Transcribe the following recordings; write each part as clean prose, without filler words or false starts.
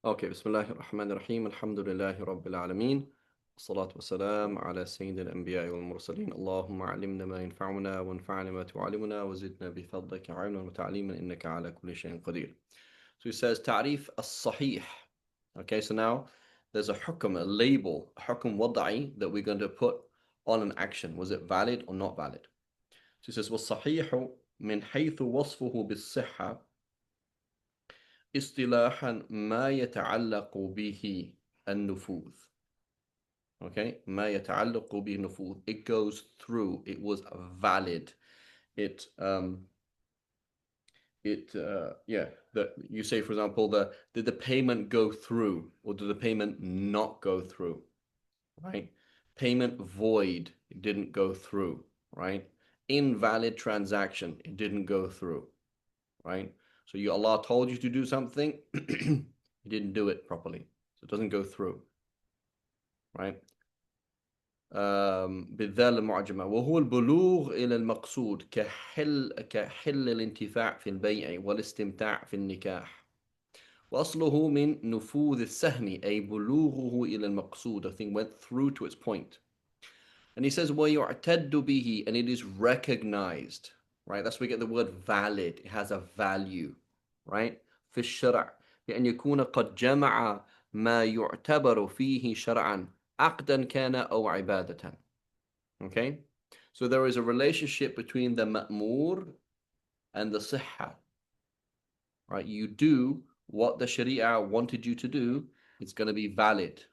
Okay, Bismillahir Rahmanir Rahim. Alhamdulillahi Rabbil Alameen. Salatu wassalam ala Sayyidil Anbiya wal Mursaleen. Allahumma alimna ma yanfa'una wa anfa'na ma tu'alimuna wa zidna bi fadlika 'ilman wa ta'liman innaka ala kulli shay'in qadir. So he says ta'rif as-sahih. Okay, so now there's a hukm, a label, a hukm wada'i that we're going to put on an action. Was it valid or not valid? So he says was-sahihu min haythu wasfuhu bis-sihha اصطلاحا ما يتعلق به النفوذ. Okay, ما يتعلق به النفوذ. It goes through. It was valid. It yeah. You say, for example, did the payment go through or did the payment not go through? Right? Payment void. It didn't go through. Right? Invalid transaction. It didn't go through. Right? So Allah told you to do something, you didn't do it properly. So it doesn't go through. Right? بالذال المعجمة وهو البلوغ إلى المقصود كحل الانتفاع في البيع والاستمتاع في النكاح وأصله من نفوذ السهم أي بلوغه إلى المقصود. The thing went through to its point. And he says ويعتد به, and it is recognized. Right? That's where we get the word valid. It has a value. Right? في الشرع بأن يكون قد جمع ما يعتبر فيه شرعا عقدا كان أو عبادة. Okay? So there is a relationship between the ma'mur and the sihha. Right? You do what the Sharia wanted you to do, it's going to be valid.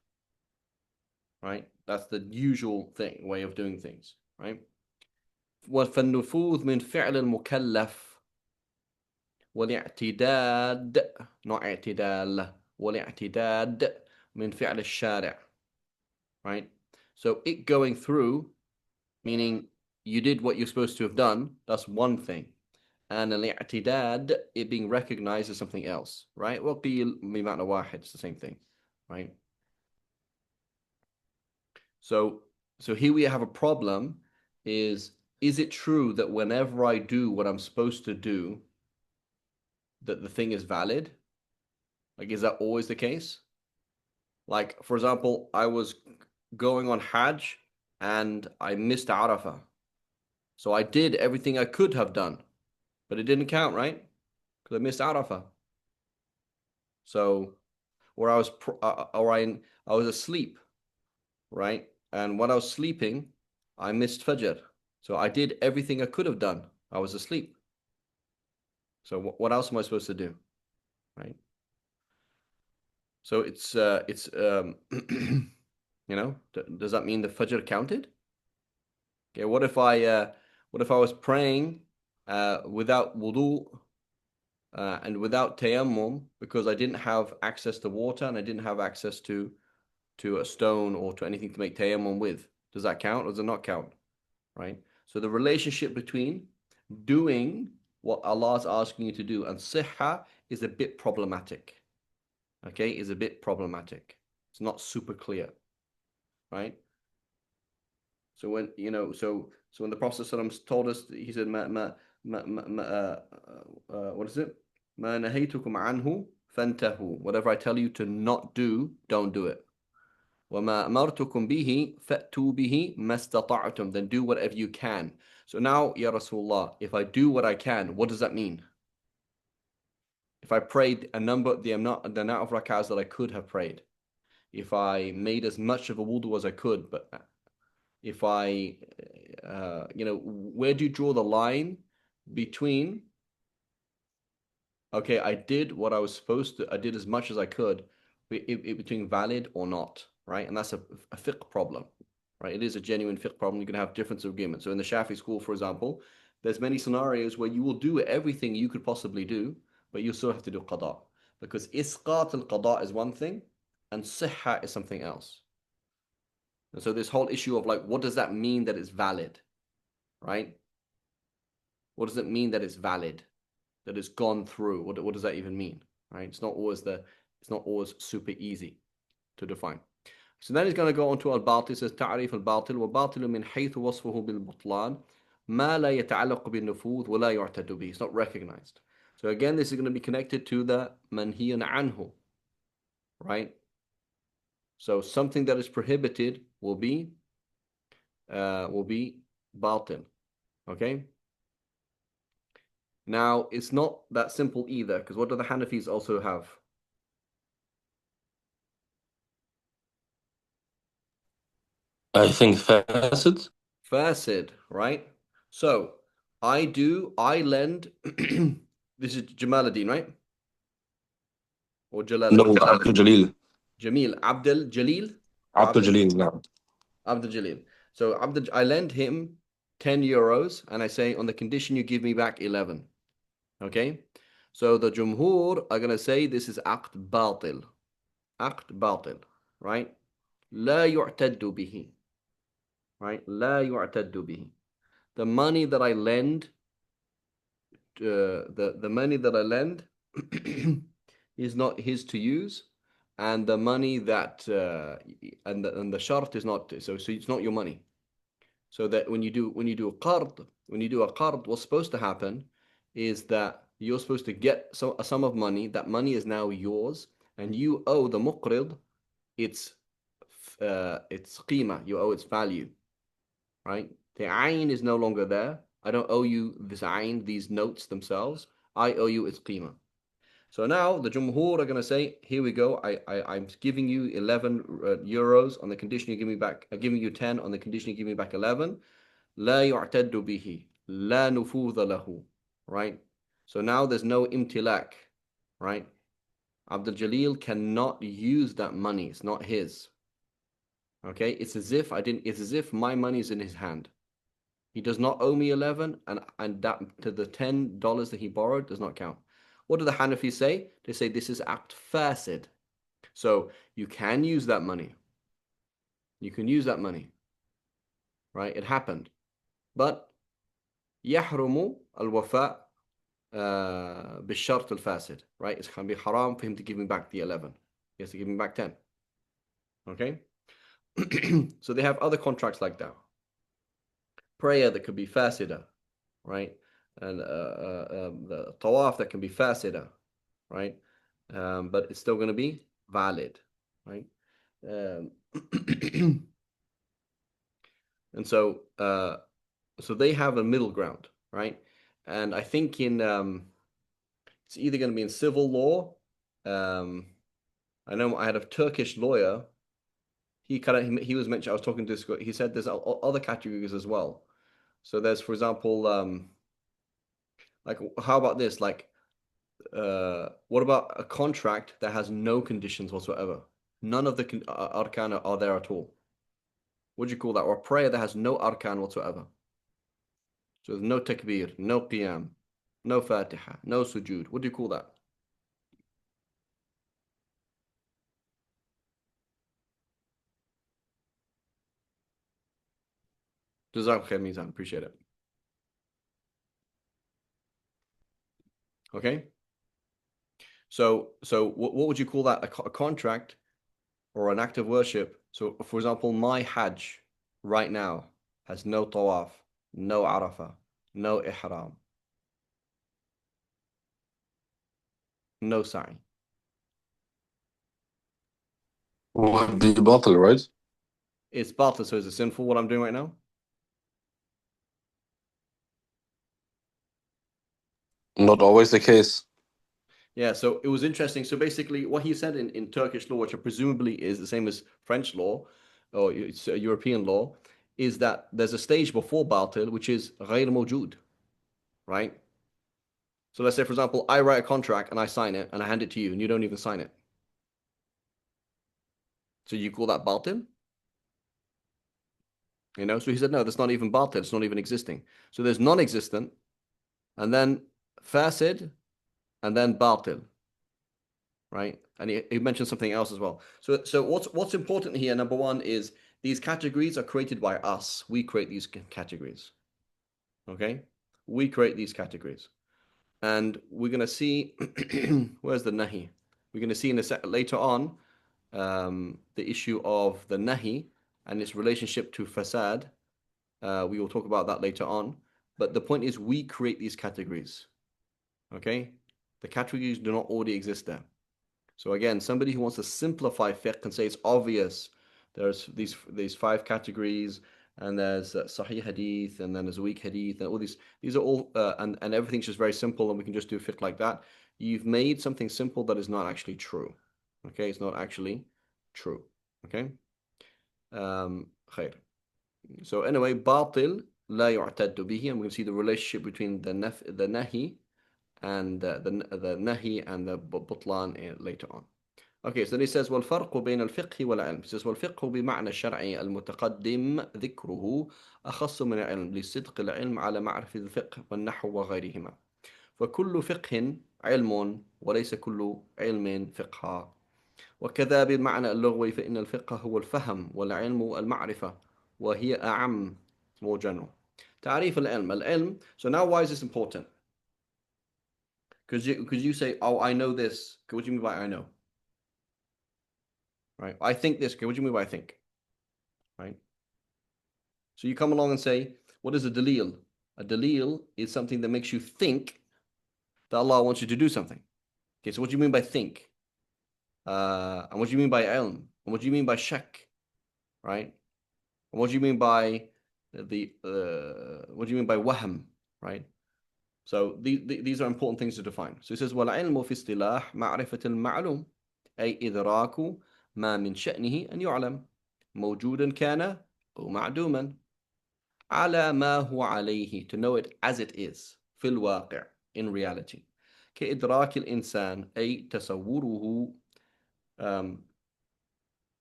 Right? That's the usual thing, way of doing things. Right? فالنفوذ من فعل المكلف والاعتداد not اعتدال والاعتداد من فعل الشارع. Right? So it going through, meaning you did what you're supposed to have done, that's one thing. And al-i'tidad, it being recognized as something else. Right? وقيل بمعنى واحد, it's the same thing. Right? So here we have a problem is it true that whenever I do what I'm supposed to do, that the thing is valid? Like, is that always the case? Like, for example, I was going on Hajj and I missed Arafah. So I did everything I could have done, but it didn't count, right? Because I missed Arafah. So, or I was asleep, right? And when I was sleeping, I missed Fajr. So I did everything I could have done. I was asleep. So what else am I supposed to do, right? So it's you know, does that mean the Fajr counted? Okay, what if I was praying without wudu and without tayammum because I didn't have access to water and I didn't have access to a stone or to anything to make tayammum with? Does that count or does it not count? Right? So the relationship between doing what Allah is asking you to do and sihha is a bit problematic. Okay, is a bit problematic. It's not super clear, right? So when when the Prophet ﷺ told us, he said, what is it? ما نهيتكم عنه فانتهوا. Whatever I tell you to not do, don't do it. وما أمرتكم به فأتوا به ما استطعتم. Then do whatever you can. So now, Ya Rasulullah, if I do what I can, what does that mean? If I prayed the amount of rak'ahs that I could have prayed, if I made as much of a wudu as I could, but if I, where do you draw the line between, okay, I did what I was supposed to, I did as much as I could, between valid or not, right? And that's a fiqh problem, right? It is a genuine fiqh problem. You can have different agreements. So in the Shafi school, for example, there's many scenarios where you will do everything you could possibly do, but you still have to do qada. Because isqat al-qada is one thing, and sihha is something else. And so this whole issue of like, what does that mean that it's valid, right? What does it mean that it's valid, that it's gone through? What does that even mean, right? It's not always super easy to define. So then he's going to go on to al-batil. It says تعريف الباطل وباطل من حيث وصفه بالبطلان ما لا يتعلق بالنفوذ ولا يعتد به. It's not recognized. So again, this is going to be connected to the manhiyun anhu. right? So something that is prohibited will be batil. Okay. Now it's not that simple either, because what do the Hanafis also have? I think facet. Fasid, right? So I lend. This is Jamaluddin, right? Or No, Jalaluddin? Abdul Jalil. Jamil, Abdul Jalil, or Abdul Abdul Jalil, نعم. Abdul Jalil. So I lend him 10 euros, and I say on the condition you give me back 11. Okay. So the Jumhur are gonna say this is aqd batil. Aqd batil, right? لا يعتد به, right? لا يعتد به. The money that I lend, the money that I lend is not his to use, and the money that and the shart is not, so it's not your money. So that when you do a qard, what's supposed to happen is that you're supposed to get a sum of money. That money is now yours, and you owe the muqrid its qima. You owe its value, right? The ayn is no longer there. I don't owe you this ayn, these notes themselves. I owe you its qima. So now the Jumhur are going to say, here we go. I'm giving you 11 euros on the condition you give me back. I'm giving you 10 on the condition you give me back 11. لا يعتد به. لا نفوذ له. Right? So now there's no imtilak. Right? Abdul Jalil cannot use that money. It's not his. Okay? It's as if my money is in his hand. He does not owe me 11, and that to the $10 that he borrowed does not count. What do the Hanafis say? They say this is act fasid. So you can use that money. You can use that money. Right? It happened. But يحرم الوفاء بالشرط الفاسد. Right? It's going to be haram for him to give me back the 11. He has to give me back 10. Okay? So they have other contracts like that. Prayer that could be fasida, right? And the tawaf that can be fasida, right? But it's still going to be valid, right? Um, and so they have a middle ground, right? And I think it's either going to be in civil law. Um, I know I had a Turkish lawyer. He was mentioned. I was talking to this guy. He said there's other categories as well. So there's, for example, like how about this? Like, what about a contract that has no conditions whatsoever? None of the arkan are there at all. What do you call that? Or a prayer that has no arkan whatsoever. So there's no takbir, no qiyam, no fatiha, no sujood. What do you call that? Jazakallah khair, Mizan. Appreciate it. Okay. So what would you call that? A contract or an act of worship? So, for example, my Hajj right now has no tawaf, no arafah, no ihram, no sa'i. Would be bottle, right? It's batil, so is it sinful what I'm doing right now? Not always the case. Yeah, so it was interesting. So basically, what he said in Turkish law, which presumably is the same as French law or it's European law, is that there's a stage before batil, which is غير موجود, right? So let's say, for example, I write a contract and I sign it and I hand it to you and you don't even sign it. So you call that batil? So he said, no, that's not even batil. It's not even existing. So there's non-existent and then fasid and then batil, right? And he mentioned something else as well. So what's important here, number one, is these categories are created by us. We create these categories. Okay? We create these categories. And we're going to see, where's the nahi? We're going to see later on the issue of the nahi and its relationship to fasad. We will talk about that later on. But the point is, we create these categories. Okay? The categories do not already exist there. So again, somebody who wants to simplify fiqh and say it's obvious. There's these five categories, and there's sahih hadith, and then there's weak hadith, and all these. These are all, and everything's just very simple, and we can just do fiqh like that. You've made something simple that is not actually true. Okay, it's not actually true. Okay. خير. So anyway, باطل لا يعتد به, and we can see the relationship between the nahi and the nahi and the butlan later on. Okay, so then he says والفرق بين الفقه والعلم. He says والفقه بمعنى الشرعي المتقدم ذكره أخص من العلم لصدق العلم على معرفة الفقه والنحو وغيرهما. فكل فقه علم وليس كل علم فقها. وكذا بالمعنى اللغوي فإن الفقه هو الفهم والعلم المعرفة وهي أعم, more general. تعريف العلم. So now why is this important? Because you say, oh, I know this. What do you mean by I know? Right? I think this. Okay, what do you mean by I think? Right? So you come along and say, what is a dalil? A dalil is something that makes you think that Allah wants you to do something. Okay, so what do you mean by think? And what do you mean by ilm? And what do you mean by shak? Right? And what do you mean by what do you mean by wahm? Right? So these are important things to define. So he says, وَالْعِلْمُ فِي اصطلاح معرفة المعلوم أي إدراك ما من شأنه أن يعلم موجودا كان أو معدوما على ما هو عليه, to know it as it is في الواقع, in reality. كإدراك الإنسان أي تصوره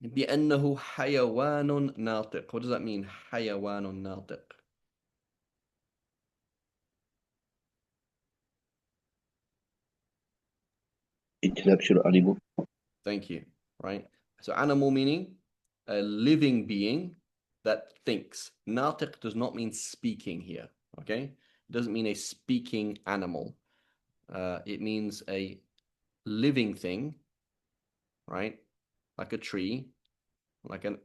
بأنه حيوان ناطق. What does that mean, حيوان ناطق? Intellectual animal. Thank you. Right. So animal meaning a living being that thinks. Natiq does not mean speaking here. Okay. It doesn't mean a speaking animal. It means a living thing, right? Like a tree, like an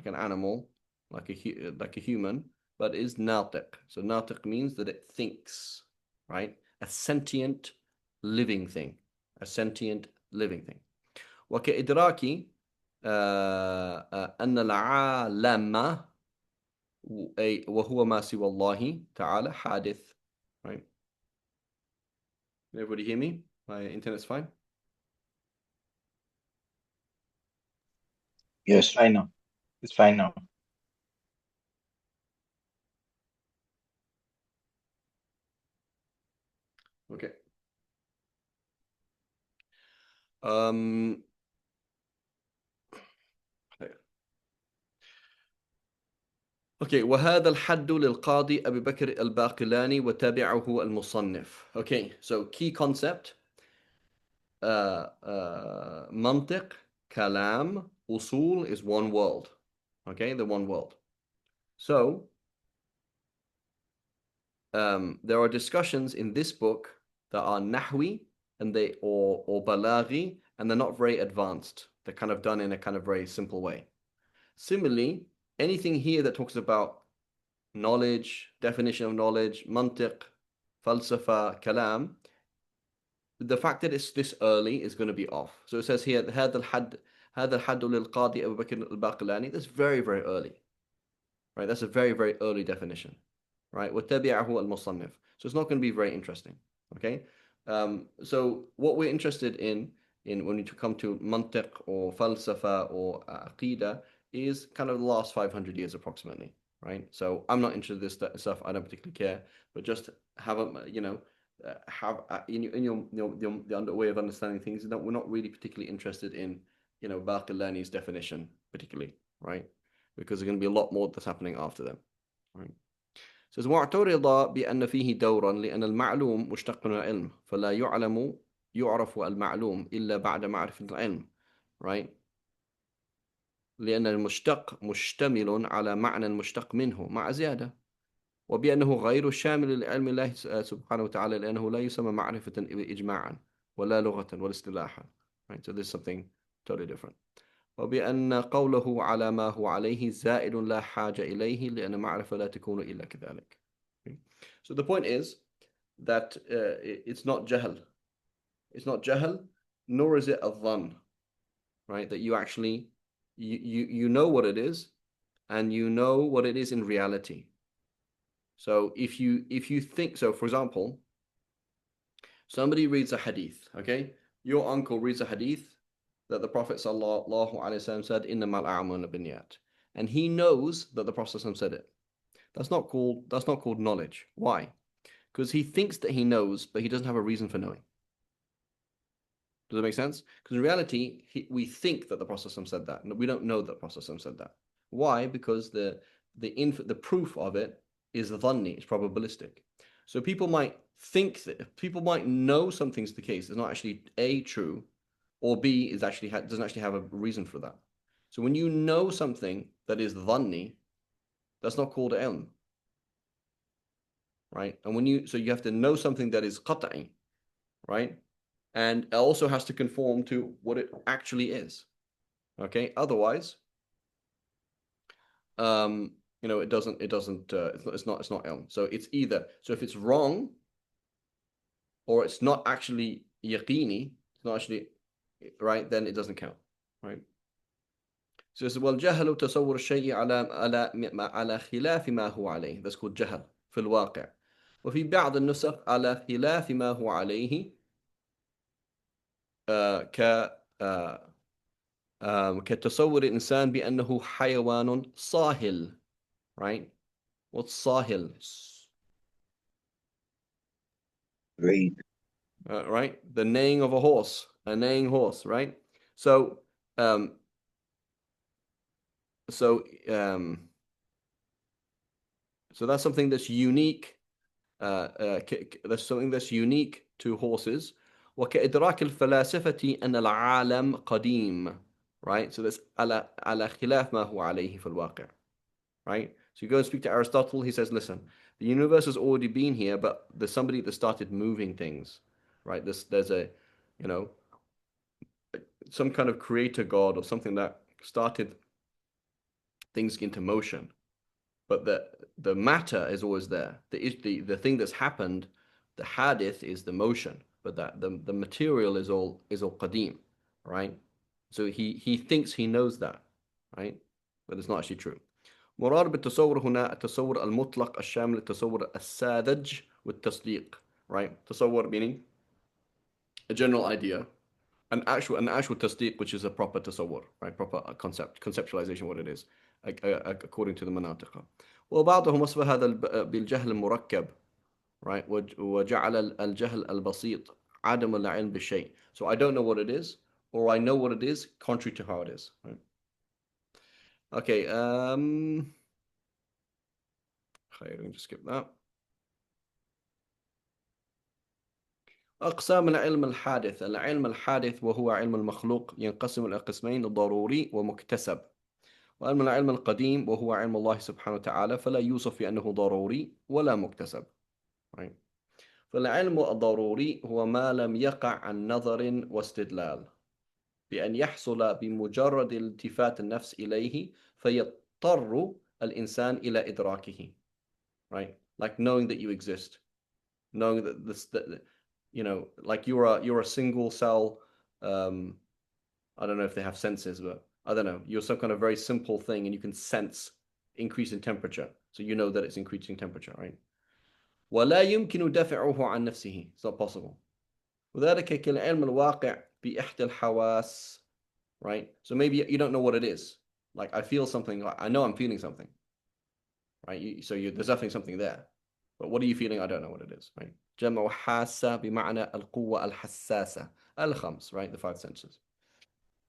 animal, like a human, but is natiq. So natiq means that it thinks, right? A sentient living thing. A sentient living thing. وكإدراك أن العالم وهو ما سوى الله تعالى حادث. Right? Everybody hear me? My internet's fine? Yes, fine now. It's fine now. Okay. Um, Okay, وهذا الحد للقاضي أبي بكر الباقلاني وتابعه المصنف. Okay, so key concept. منطق, كلام, usul is one world. Okay, the one world. So, there are discussions in this book that are nahwi and or balaghi, and they're not very advanced. They're kind of done in a kind of very simple way. Similarly, anything here that talks about knowledge, definition of knowledge, mantiq, falsafa, kalam, the fact that it's this early is going to be off. So it says here, هذا الحد للقاضي أبو بكر الباقلاني. That's very, very early. Right? That's a very, very early definition. Right? وَتَبِعَهُ الْمُصَنِّف. So it's not going to be very interesting. Okay? So what we're interested in when you come to mantiq or falsafa or aqidah is kind of the last 500 years approximately. Right? So I'm not interested in this stuff. I don't particularly care. But just have in your the way of understanding things, that we're not really particularly interested in, Baqillani's definition particularly, right? Because there's going to be a lot more that's happening after them, right? It says واعترض بأن فيه دورا لأن المعلوم مشتق من العلم فلا يعرف المعلوم إلا بعد معرفة العلم, right? لأن المشتق مشتمل على معنى مشتق منه مع زيادة, وبأنه غير شامل لعلم الله سبحانه وتعالى لأنه لا يسمى معرفة إجماعا ولا لغة ولا اصطلاحا. Right? So this is something totally different. وبأن قوله على ما هو عليه زائد لا حاجة إليه لأن معرفة لا تكون إلا كذلك. Okay? So the point is that it's not jahl. It's not jahl nor is it a dhann, right? That you actually, you know what it is, and you know what it is in reality. So if you think, so for example, somebody reads a hadith, okay? Your uncle reads a hadith that the Prophet sallallahu alaihi wasallam said, "Innamal a'malu binniyat," and he knows that the Prophet said it. That's not called knowledge. Why? Because he thinks that he knows, but he doesn't have a reason for knowing. Does that make sense? Because in reality, we think that the Prophet said that. We don't know that the Prophet said that. Why? Because the proof of it is dhanni, it's probabilistic. So people might think that people might know something's the case. It's not actually A, true, or B is actually doesn't actually have a reason for that. So when you know something that is dhanni, that's not called ilm, right? And so you have to know something that is qat'i, right? And it also has to conform to what it actually is. Okay, otherwise, it's not ilm. So it's either, so if it's wrong or it's not actually yaqini, it's not actually right, then it doesn't count, right? So it's والجهل تصور الشيء على خلاف ما هو عليه. That's called جهل في الواقع. وفي بعض النسخ على خلاف ما هو عليه ك كتصور الإنسان بأنه حيوان صاهل, right? What's sahil? Great. Right? The neighing of a neighing horse, right? So, um, so, um, so that's something that's unique. That's something that's unique to horses. وكإدراك الفلاسفة أن العالم قديم, right? So that's على خلاف ما هو عليه في الواقع, right? So you go and speak to Aristotle. He says, listen, the universe has already been here, but there's somebody that started moving things, right? There's a, you know, some kind of creator god or something that started things into motion. But the matter is always there. The thing that's happened, the hadith is the motion, but that the material is all qadim, right? So he thinks he knows that, right? But it's not actually true. مراد بالتصور هنا التصور المطلق الشامل التصور الساذج والتصديق, right? تصور meaning a general idea, an actual tasdeeq, which is a proper tasawwur, right? Proper conceptualization, what it is, according to the manatiqa. وبعضهم وصف هذا بالجهل المركب, right? وجعل الجهل البسيط عدم العلم بالشيء. So I don't know what it is, or I know what it is, contrary to how it is, right? Okay, let me just skip that. أقسام العلم الحادث. العلم الحادث وهو علم المخلوق ينقسم إلى قسمين: ضروري ومكتسب. وأما العلم القديم وهو علم الله سبحانه وتعالى فلا يوصف بأنه ضروري ولا مكتسب. right. فالعلم الضروري هو ما لم يقع عن نظر واستدلال بأن يحصل بمجرد التفات النفس إليه فيضطر الإنسان إلى إدراكه. Right? Like knowing that you exist, knowing that like you're a single cell. I don't know if they have senses, but I don't know. You're some kind of very simple thing, and you can sense increase in temperature, so you know that it's increasing temperature, right? ولا يمكن دفعه عن نفسه. It's not possible. وذلك كالعلم الواقع بإحدى الحواس, right? So maybe you don't know what it is. Like I feel something. Like I know I'm feeling something, right? There's definitely something there, but what are you feeling? I don't know what it is, right? جمع حاسة بمعنى القوة الحساسة الخمس, right? The five senses.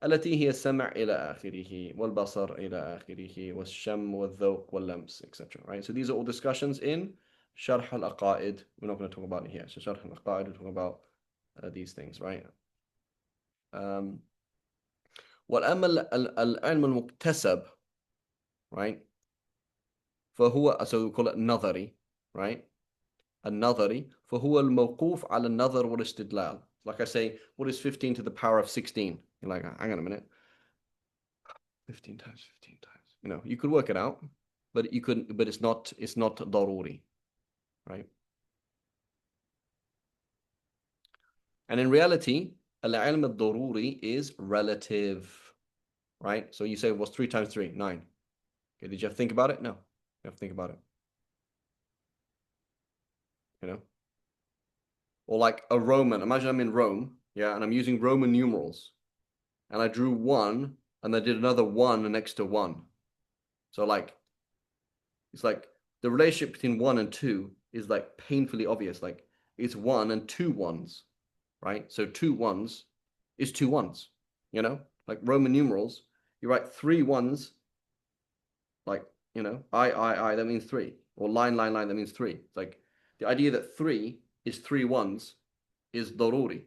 التي هي السمع إلى آخره والبصر إلى آخره والشم والذوق واللمس, etc. Right? So these are all discussions in Sharh al-Aqaid. We're not going to talk about it here. So Sharh al-Aqaid, we're talking about these things, right? والأما العلم المكتسب, right? فهو, so we call it نظري, right? النظري فهو الموقوف على النظر والاستدلال. Like I say, what is 15 to the power of 16? You're like, hang on a minute. 15 times 15 times. You could work it out, but you couldn't, but it's not daruri, right? And in reality, Al-ilm al-daruri is relative, right? So you say, what's 3 times 3? 9. Okay, did you have to think about it? No. You have to think about it. You know? Or like a Roman. Imagine I'm in Rome, yeah, and I'm using Roman numerals. And I drew 1, and I did another 1 next to 1. So like, it's like the relationship between 1 and 2 is like painfully obvious. Like it's 1 and 2 ones, right? So 2 ones is 2 ones, you know? Like Roman numerals, you write 3 ones, like, you know, I, that means 3. Or line, that means 3. It's like the idea that 3 is 3 ones is daruri,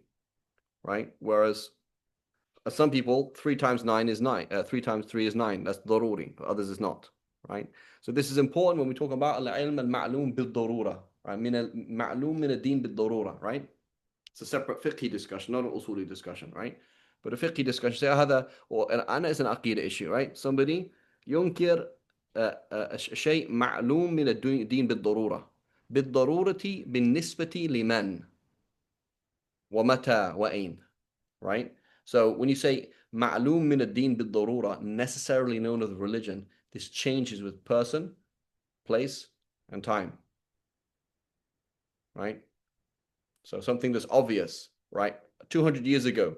right? Whereas some people, 3 times 9 is 9. 3 times 3 is 9. That's daruri. Others is not, right? So this is important when we talk about al-ilm al-ma'loom bil-darura, right? Min al-ma'loom min ad-din bil-darura, right? It's a separate fiqhi discussion, not an usuli discussion, right? But a fiqhi discussion, say هذا, or أنا is an aqidah issue, right? Somebody ينكر شيء معلوم من الدين بالضرورة بالضرورة بالنسبة لمن ومتى وأين, right? So when you say معلوم من الدين بالضرورة, necessarily known as religion, this changes with person, place, and time, right? So something that's obvious, right? 200 years ago,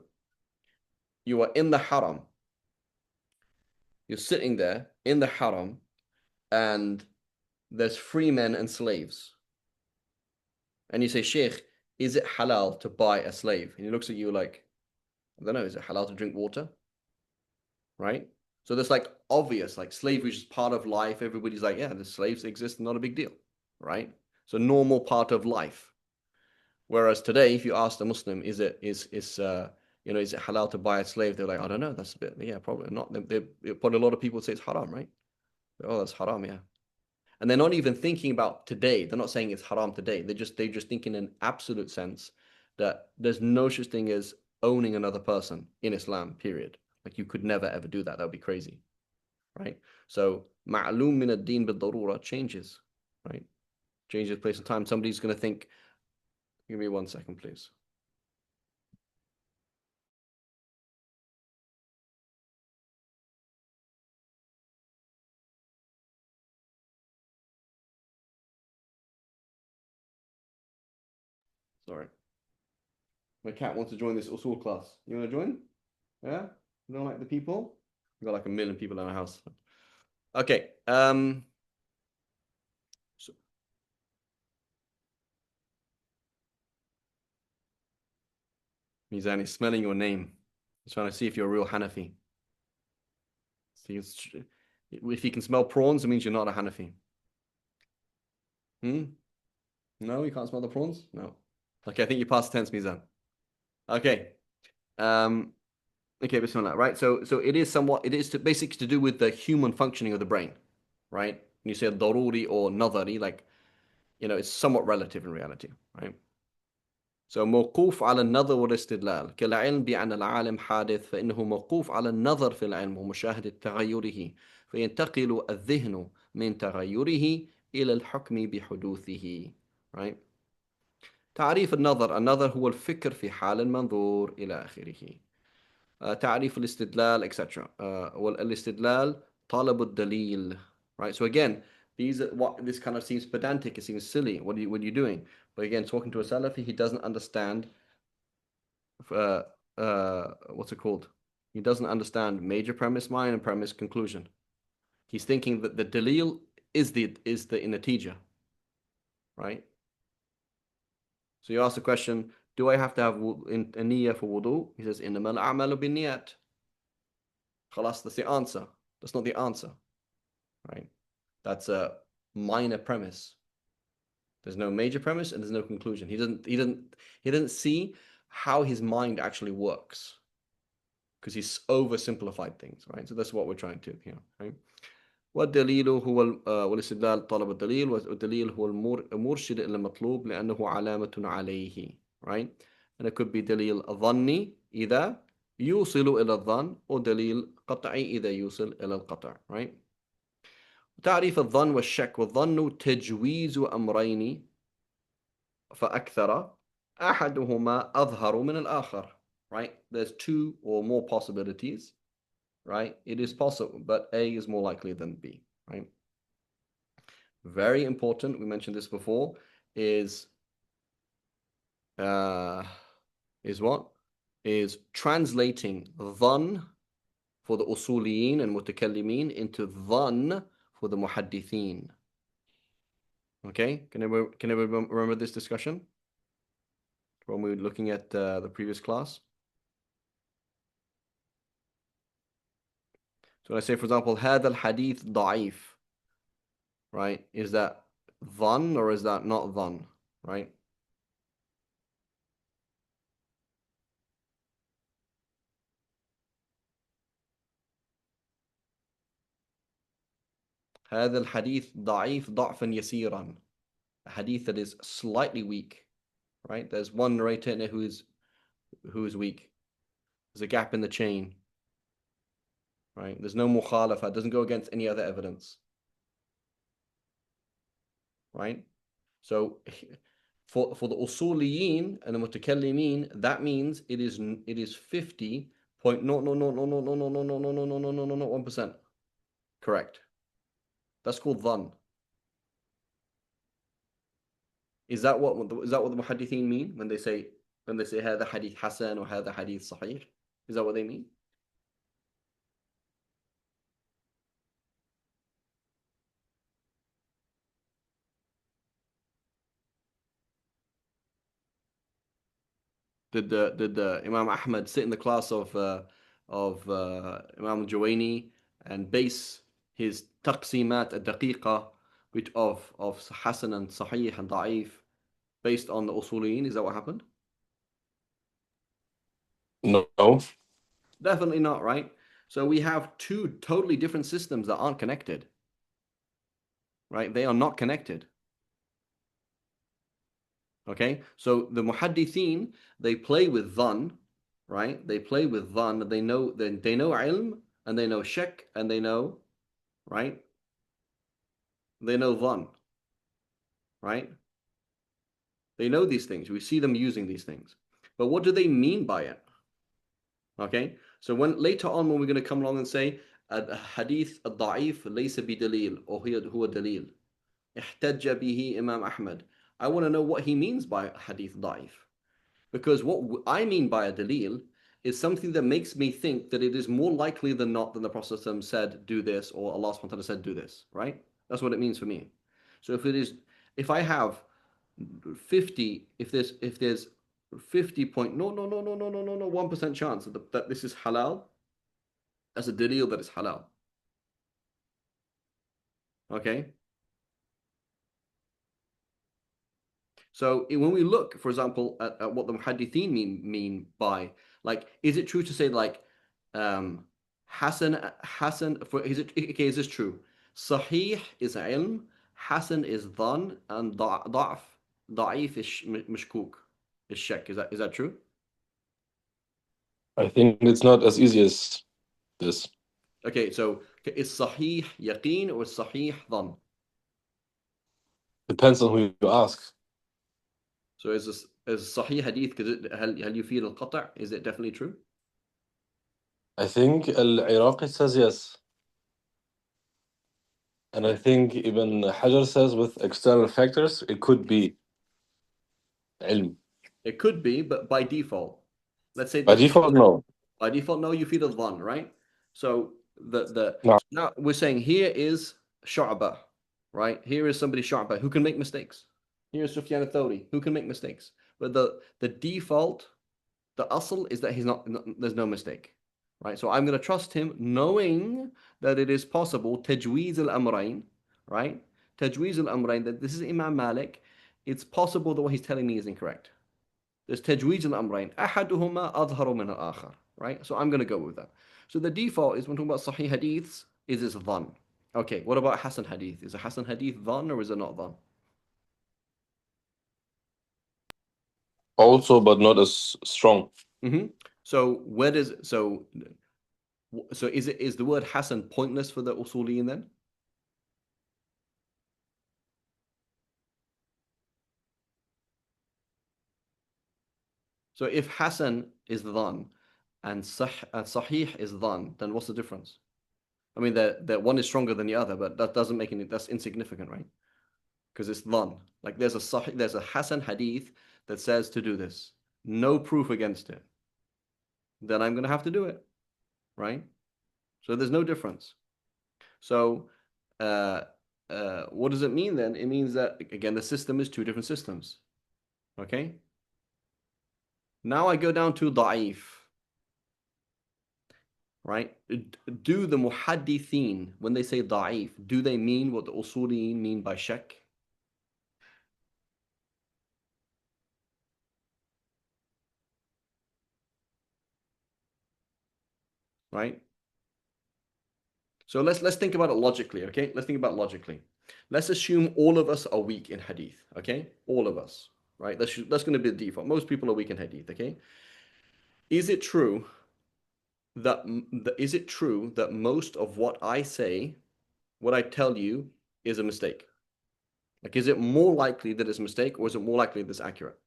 you are in the haram. You're sitting there in the haram, and there's free men and slaves. And you say, Sheikh, is it halal to buy a slave? And he looks at you like, I don't know, is it halal to drink water? Right? So there's like obvious, like slavery is part of life. Everybody's like, yeah, the slaves exist, not a big deal. Right? So normal part of life. Whereas today, if you ask a Muslim, is it halal to buy a slave? They're like, I don't know. That's a bit, yeah, probably not. Probably a lot of people say it's haram, right? Oh, that's haram, yeah. And they're not even thinking about today. They're not saying it's haram today. They just think in an absolute sense that there's no such thing as owning another person in Islam, period. Like you could never ever do that. That would be crazy. Right? So ma'loom min ad-din bil-darura changes, right? Changes place and time. Somebody's gonna think, give me 1 second, please. Sorry. My cat wants to join this usul class. You want to join? Yeah? You don't like the people? We've got like 1 million people in our house. Okay. So, Mizan is smelling your name. He's trying to see if you're a real Hanafi. See, if you can smell prawns, it means you're not a Hanafi. No, you can't smell the prawns? No. Okay, I think you passed tense, Mizan. Okay. Okay, bismillah, right? So it is basically to do with the human functioning of the brain, right? When you say daruri or nadari, like, it's somewhat relative in reality, right? So موقوف على النظر والاستدلال كالعلم بأن العالم حادث فإنه موقوف على النظر في العلم ومشاهدة تغيره فينتقل الذهن من تغيره إلى الحكم بحدوثه, right? تعريف النظر هو الفكر في حال المنظور إلى آخره. تعريف الاستدلال etc. والاستدلال طلب الدليل, right? So again, this kind of seems pedantic, it seems silly. What are you doing? But again, talking to a Salafi, he doesn't understand what's it called? He doesn't understand major premise, minor premise, conclusion. He's thinking that the dalil is the natija, right? So you ask the question, do I have to have a niyyah for wudu? He says, إِنَّمَا الْأَعْمَالُ بِالنِّيَّاتِ. Khalas, that's the answer. That's not the answer, right? That's a minor premise. There's no major premise and there's no conclusion. He doesn't see how his mind actually works because he's oversimplified things, right? So that's what we're trying to here, right? والدليل هو والاستدلال طلب الدليل والدليل هو المرشد إلى المطلوب لأنه علامة عليه, right? And it could be دليل ظني إذا يوصل إلى الظن or دليل قطعي إذا يوصل إلى القطع, right? تعريف الظن والشك والظن تجويز أمرين فأكثر أحدهما أظهر من الآخر, right? There's two or more possibilities, right? It is possible, but A is more likely than B, right? Very important, we mentioned this before, is uh, what? Is translating dhan for the usuliyin and mutakallimin into dhan for the muhaddithin. Okay, can everyone remember this discussion when we were looking at the previous class? So when I say, for example, هذا الحديث ضعيف, right? Is that dhan or is that not dhan, right? هذا الحديث ضعيف ضعفا يسيرا. A hadith that is slightly weak, right? There's one narrator in it who is weak. There's a gap in the chain, right? There's no mukhalafa. It doesn't go against any other evidence, right? So for the usuliyin and the mutakallimin, that means it is 50 point no 1%. Correct. That's called dhan. Is that what the muhaddithin mean when they say هذا hadith hasan or هذا hadith sahih? Is that what they mean? Did the Imam Ahmad sit in the class of Imam Juwaini and base his taqsimat al-daqiqa of Hasan and Sahih and Da'if based on the usuliyin? Is that what happened? No. Definitely not, right? So we have two totally different systems that aren't connected, right? They are not connected. Okay, so the muhaddithin, they play with dhan, right? They play with dhan. They know ilm and they know shak and they know, right? They know dhan, right? They know these things. We see them using these things. But what do they mean by it? Okay, so when later on when we're going to come along and say hadith al-da'if laysa bidalil or huwa dalil ihtajja bihi Imam Ahmad, I want to know what he means by hadith da'if. Because what I mean by a dalil is something that makes me think that it is more likely than not than the Prophet said, do this, or Allah subhanahu wa ta'ala said, do this, right? That's what it means for me. So if I have 50, if there's 50 point, no, 1% chance that this is halal, that's a dalil that is halal. Okay? So when we look, for example, at what the muhaddithin mean by, like, is it true to say like Hasan for is this true? Sahih is ilm, Hasan is dhan, and da'if is mashkuk, is shak. Is that true? I think it's not as easy as this. Okay, so is Sahih yaqeen or is Sahih dhan? Depends on who you ask. So is Sahih hadith هل يفيد القطع? Is it definitely true? I think al-Iraqi says yes. And I think even Hajar says with external factors, it could be ilm. It could be, but by default, let's say By that default, no. by default, no, you feed a dhan, right? So No. now we're saying here is Shu'bah, right? Here is somebody Shu'bah who can make mistakes. Here is Sufyan al-Thawri who can make mistakes. But the default, the asl is that there's no mistake, right? So I'm going to trust him knowing that it is possible tajweez al-amrayn, right? Tajweez al-amrayn, that this is Imam Malik. It's possible that what he's telling me is incorrect. There's tajweez al-amrayn. أحدهما أظهر من الآخر, right? So I'm going to go with that. So the default is when talking about Sahih hadiths is this dhan. Okay, what about Hasan hadith? Is a Hasan hadith dhan or is it not dhan? Also, but not as strong. So so is the word Hasan pointless for the usuliyin then? So if Hasan is dhan and Sahih is dhan, then what's the difference? I mean, that one is stronger than the other, but that doesn't make any, that's insignificant, right? Because it's dhan. Like there's a Hasan hadith that says to do this. No proof against it. Then I'm going to have to do it, right? So there's no difference. So what does it mean then? It means that, again, the system is two different systems. Okay? Now I go down to da'if. Right? Do the muhaddithin, when they say da'if, do they mean what the usuliyin mean by shak? Right? So let's think about it logically, okay? Let's think about it logically. Let's assume all of us are weak in hadith, okay? All of us, right? That's going to be the default. Most people are weak in hadith, okay? Is it true that most of what I say, what I tell you, is a mistake? Like, is it more likely that it's a mistake, or is it more likely that it's accurate?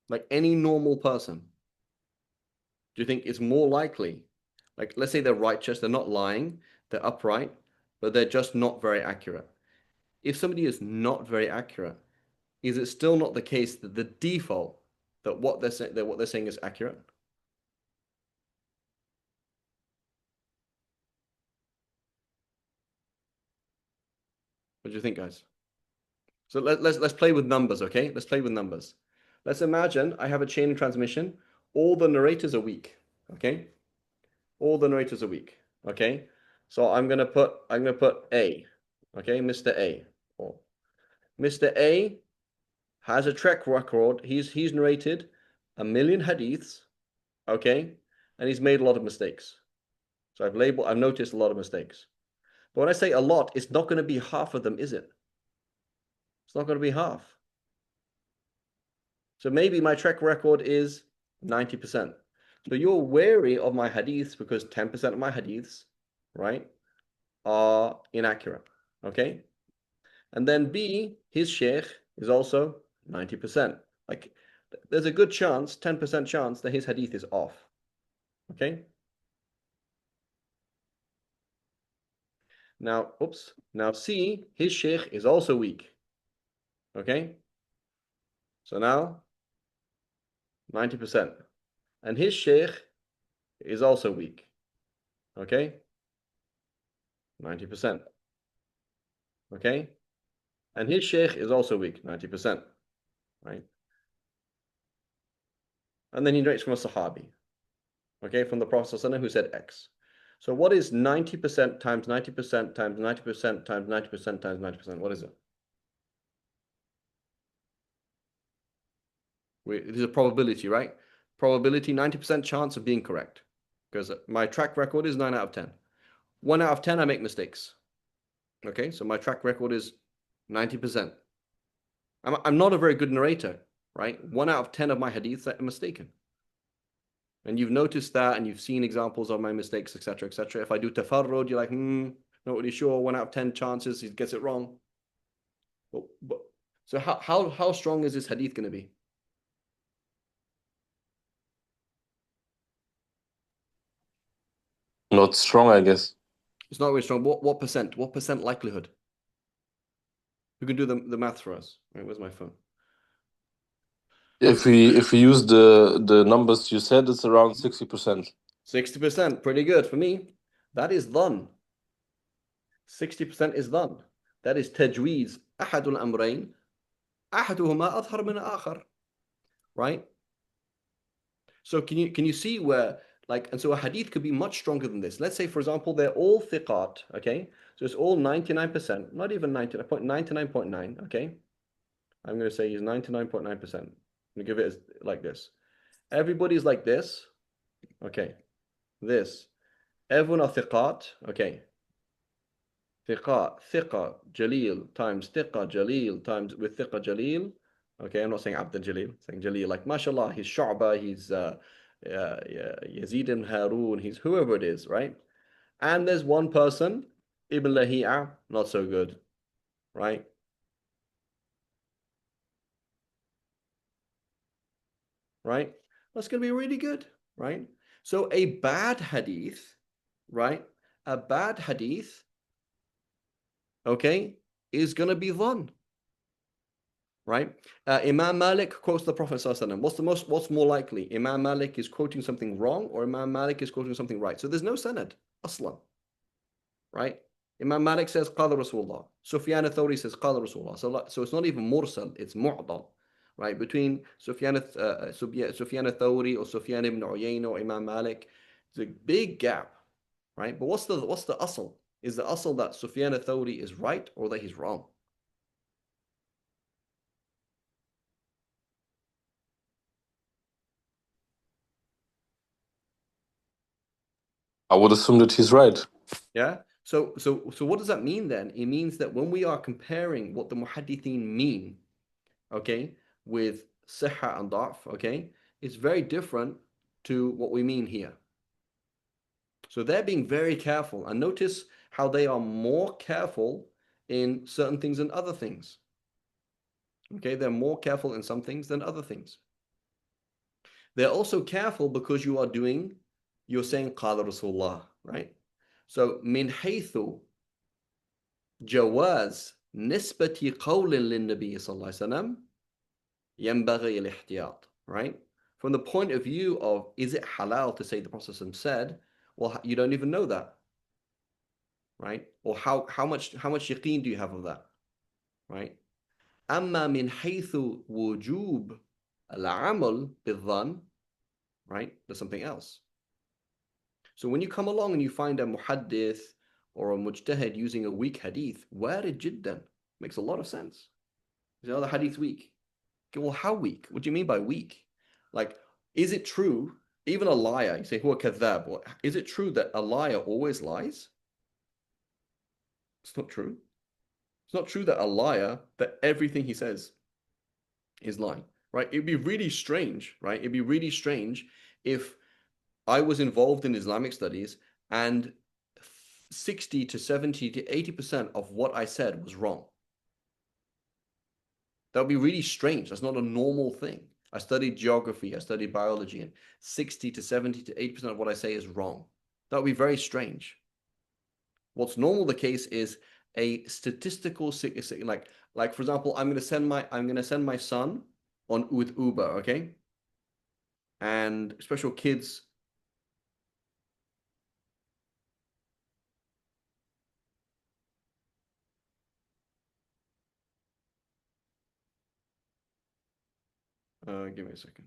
Like any normal person, do you think it's more likely? Like, let's say they're righteous, they're not lying, they're upright, but they're just not very accurate. If somebody is not very accurate, is it still not the case that the default that what they're saying is accurate? What do you think, guys? So let's play with numbers, okay? Let's play with numbers. Let's imagine I have a chain of transmission. All the narrators are weak, okay? All the narrators are weak, okay? So I'm gonna put A, okay, Mr. A. Or Mr. A has a track record. He's narrated 1,000,000 hadiths, okay, and he's made a lot of mistakes. So I've noticed a lot of mistakes. But when I say a lot, it's not going to be half of them, is it? It's not going to be half. So maybe my track record is 90%. So you're wary of my hadiths because 10% of my hadiths, right, are inaccurate. Okay? And then B, his sheikh is also 90%. Like there's a good chance, 10% chance that his hadith is off. Okay? Now, oops. Now C, his sheikh is also weak. Okay? So now 90%. And his sheikh is also weak. Okay? 90%. Okay? And his sheikh is also weak, 90%. Right? And then he narrates from a Sahabi. Okay, from the Prophet ﷺ who said X. So what is 90% times 90% times 90% times 90% times 90%? What is it? It is a probability, right? Probability, 90% chance of being correct. Because my track record is 9 out of 10. 1 out of 10, I make mistakes. Okay, so my track record is 90%. I'm not a very good narrator, right? 1 out of 10 of my hadiths are mistaken. And you've noticed that, and you've seen examples of my mistakes, etc., etc. If I do tafarrud, you're like, not really sure. 1 out of 10 chances he gets it wrong. So how strong is this hadith going to be? Not strong, I guess. It's not really strong. What percent? What percent likelihood? Who can do the math for us? Right, where's my phone? If we use the numbers you said, it's around 60%. 60%, pretty good for me. That is dhan. 60% is dhan. That is tajweez. أحد الأمرين أحدهما أظهر من الآخر. Right? So can you see where, like, and so a hadith could be much stronger than this. Let's say, for example, they're all thiqat, okay? So it's all 99%, not even 99.9, okay? I'm going to say he's 99.9%. I'm going to give it like this. Everybody's like this, okay? This. Everyone are thiqat, okay? Thiqa Jaleel times thiqa Jaleel times with thiqa Jaleel. Okay, I'm not saying Abd Jaleel, I'm saying Jaleel. Like, mashallah, he's Shu'bah, he's Yazid ibn Harun, he's whoever it is, right? And there's one person, Ibn Lahi'a, not so good, right? Right? That's going to be really good, right? So a bad hadith, right? A bad hadith, okay, is going to be dhann, right? Imam Malik quotes the Prophet ﷺ. What's more likely? Imam Malik is quoting something wrong, or Imam Malik is quoting something right. So there's no sanad, aslan, right? Imam Malik says Qala Rasulullah. Sufyan al-Thawri says Qala Rasulullah. So it's not even mursal, it's mu'dal, right? Between Sufyan al-Thawri or Sufyan ibn Uyayna or Imam Malik, there's a big gap, right? But what's the asl? Is the asl that Sufyan al-Thawri is right or that he's wrong? I would assume that he's right. Yeah. So what does that mean then? It means that when we are comparing what the muhaddithin mean, okay, with sihha and da'f, okay, it's very different to what we mean here. So they're being very careful, and notice how they are more careful in certain things than other things. Okay, they're more careful in some things than other things. They're also careful because you're saying qala Rasulullah, right? So min haythu جواز نسبة قول للنبي صلى الله عليه وسلم ينبغي الاحتياط, right? From the point of view of, is it halal to say the Prophet said? Well, you don't even know that, right? Or how much yaqeen do you have of that, right? أما من حيث وجوب العمل بالظن, right? There's something else. So when you come along and you find a muhaddith or a mujtahid using a weak hadith, وارد جدا, makes a lot of sense. Is the other hadith weak? Okay, well, how weak? What do you mean by weak? Like, is it true? Even a liar, you say, who are kadhab? Well, is it true that a liar always lies? It's not true. It's not true that a liar, that everything he says is lying, right? It'd be really strange, right? It'd be really strange if I was involved in Islamic studies and 60 to 70 to 80% of what I said was wrong. That would be really strange. That's not a normal thing. I studied geography, I studied biology, and 60 to 70 to 80% of what I say is wrong. That would be very strange. What's normal the case is a statistical, like for example, I'm gonna send my son on with Uber, okay? And special kids. Give me a second.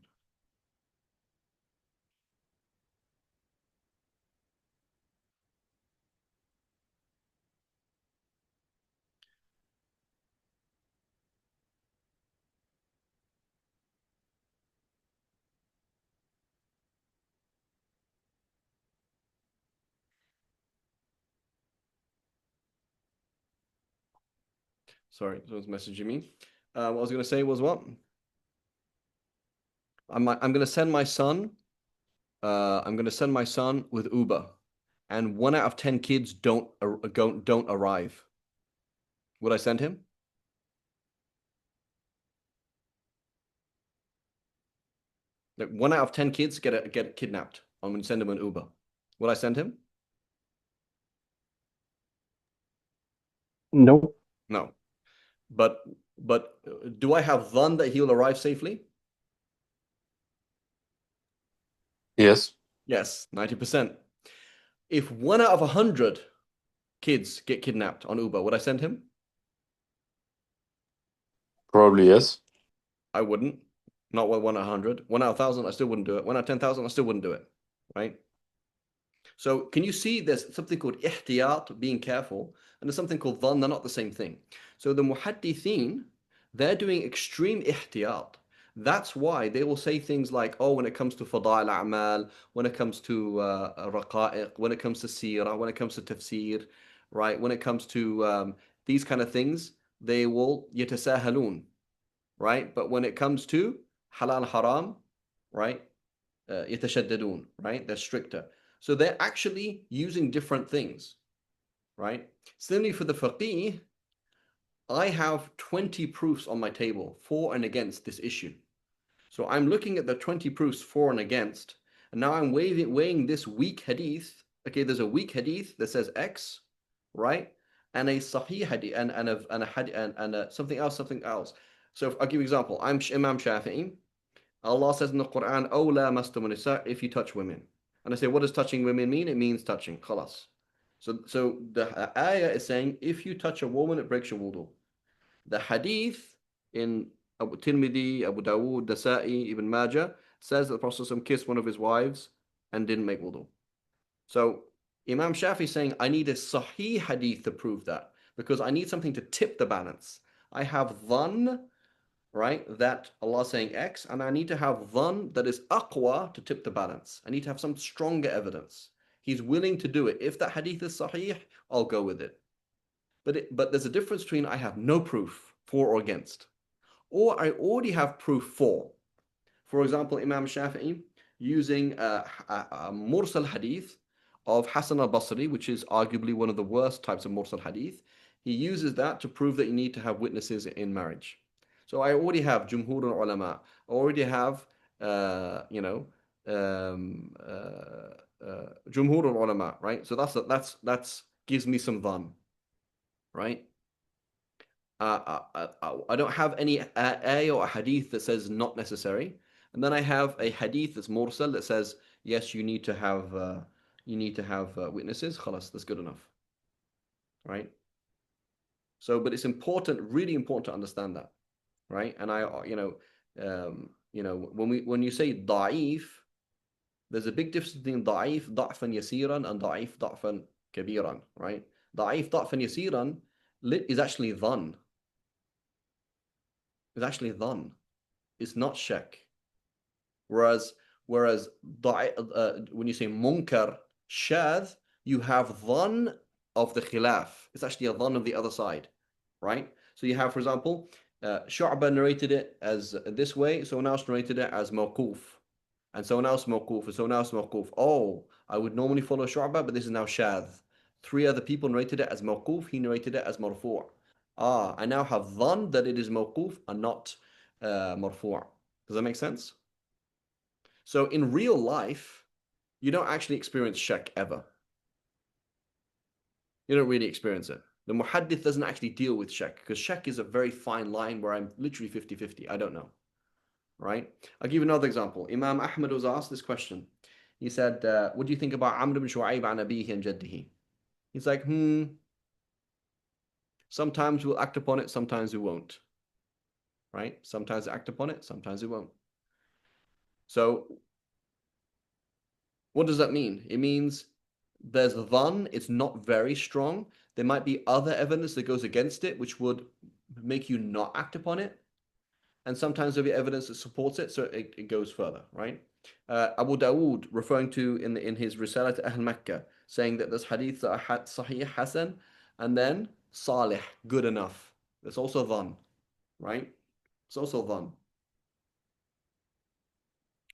Sorry, someone's messaging me. What I was going to say was what? I'm going to send my son. I'm going to send my son with Uber, and 1 out of 10 kids don't arrive. Would I send him? Like 1 out of 10 kids get kidnapped. I'm going to send him an Uber. Would I send him? Nope. No. But do I have dhann that he'll arrive safely? Yes. Yes, 90%. If 1 out of 100 kids get kidnapped on Uber, would I send him? Probably yes. I wouldn't. Not 1 out of 100. 1 out of 1,000, I still wouldn't do it. 1 out of 10,000, I still wouldn't do it. Right? So can you see there's something called ihtiyat, being careful, and there's something called dhann, they're not the same thing. So the muhaddithin, they're doing extreme ihtiyat. That's why they will say things like, oh, when it comes to fada'il a'mal, when it comes to raqa'iq, when it comes to seerah, when it comes to tafsir, right? When it comes to these kind of things, they will yatasahalun, right? But when it comes to halal haram, right? يتشددون, right? They're stricter. So they're actually using different things, right? Similarly for the faqih, I have 20 proofs on my table for and against this issue. So I'm looking at the 20 proofs for and against, and now I'm weighing this weak hadith. Okay, there's a weak hadith that says X, right? And a sahih hadith and something else. So I'll give you an example. I'm Imam Shafi'i. Allah says in the Quran, "Oh la mastumun nisa," if you touch women. And I say, what does touching women mean? It means touching. Khalas. So the ayah is saying, if you touch a woman, it breaks your wudu. The hadith in Abu Tirmidhi, Abu Dawood, Nasa'i, Ibn Majah says that the Prophet kissed one of his wives and didn't make wudu. So Imam Shafi is saying, I need a sahih hadith to prove that because I need something to tip the balance. I have dhann, right, that Allah is saying X, and I need to have dhann that is aqwa to tip the balance. I need to have some stronger evidence. He's willing to do it. If that hadith is sahih, I'll go with it. But there's a difference between I have no proof for or against, or I already have proof for. For example, Imam Shafi'i using a mursal hadith of Hassan al-Basri, which is arguably one of the worst types of mursal hadith. He uses that to prove that you need to have witnesses in marriage. So I already have Jumhur al-Ulama. I already have, Jumhur al-Ulama, right? So that's gives me some dhan, right? I don't have any ayah or a hadith that says not necessary, and then I have a hadith that's mursal that says yes, you need to have witnesses. Khalas, that's good enough, right? So, but it's important, really important to understand that, right? And when you say da'if, there's a big difference between da'if da'fan yasiran and da'if da'fan kabiran, right? Da'if da'fan yasiran is actually dhan. It's actually dhan. It's not shak. Whereas when you say munkar, shadh, you have dhan of the khilaf. It's actually a dhan of the other side, right? So you have, for example, Shu'bah narrated it as this way, someone else narrated it as mawquf, and someone else mawquf, and someone else mawquf. Oh, I would normally follow Shu'bah, but this is now shadh. Three other people narrated it as mawquf, he narrated it as marfu'. I now have dhan that it is mawquf and not marfu'. Does that make sense? So in real life, you don't actually experience shak ever. You don't really experience it. The muhaddith doesn't actually deal with shak because shak is a very fine line where I'm literally 50-50. I don't know, right? I'll give you another example. Imam Ahmad was asked this question. He said, what do you think about Amr ibn Shu'ayb an abihi and jaddihi? He's like, sometimes we'll act upon it, sometimes we won't, right? Sometimes act upon it, sometimes we won't. So what does that mean? It means there's dhan, it's not very strong. There might be other evidence that goes against it, which would make you not act upon it. And sometimes there'll be evidence that supports it, so it goes further, right? Abu Dawood, referring to in his Risalah to Ahl Makkah, saying that there's hadith that are Sahih, Hasan, and then Salih, good enough. There's also dhan, right? It's also dhan.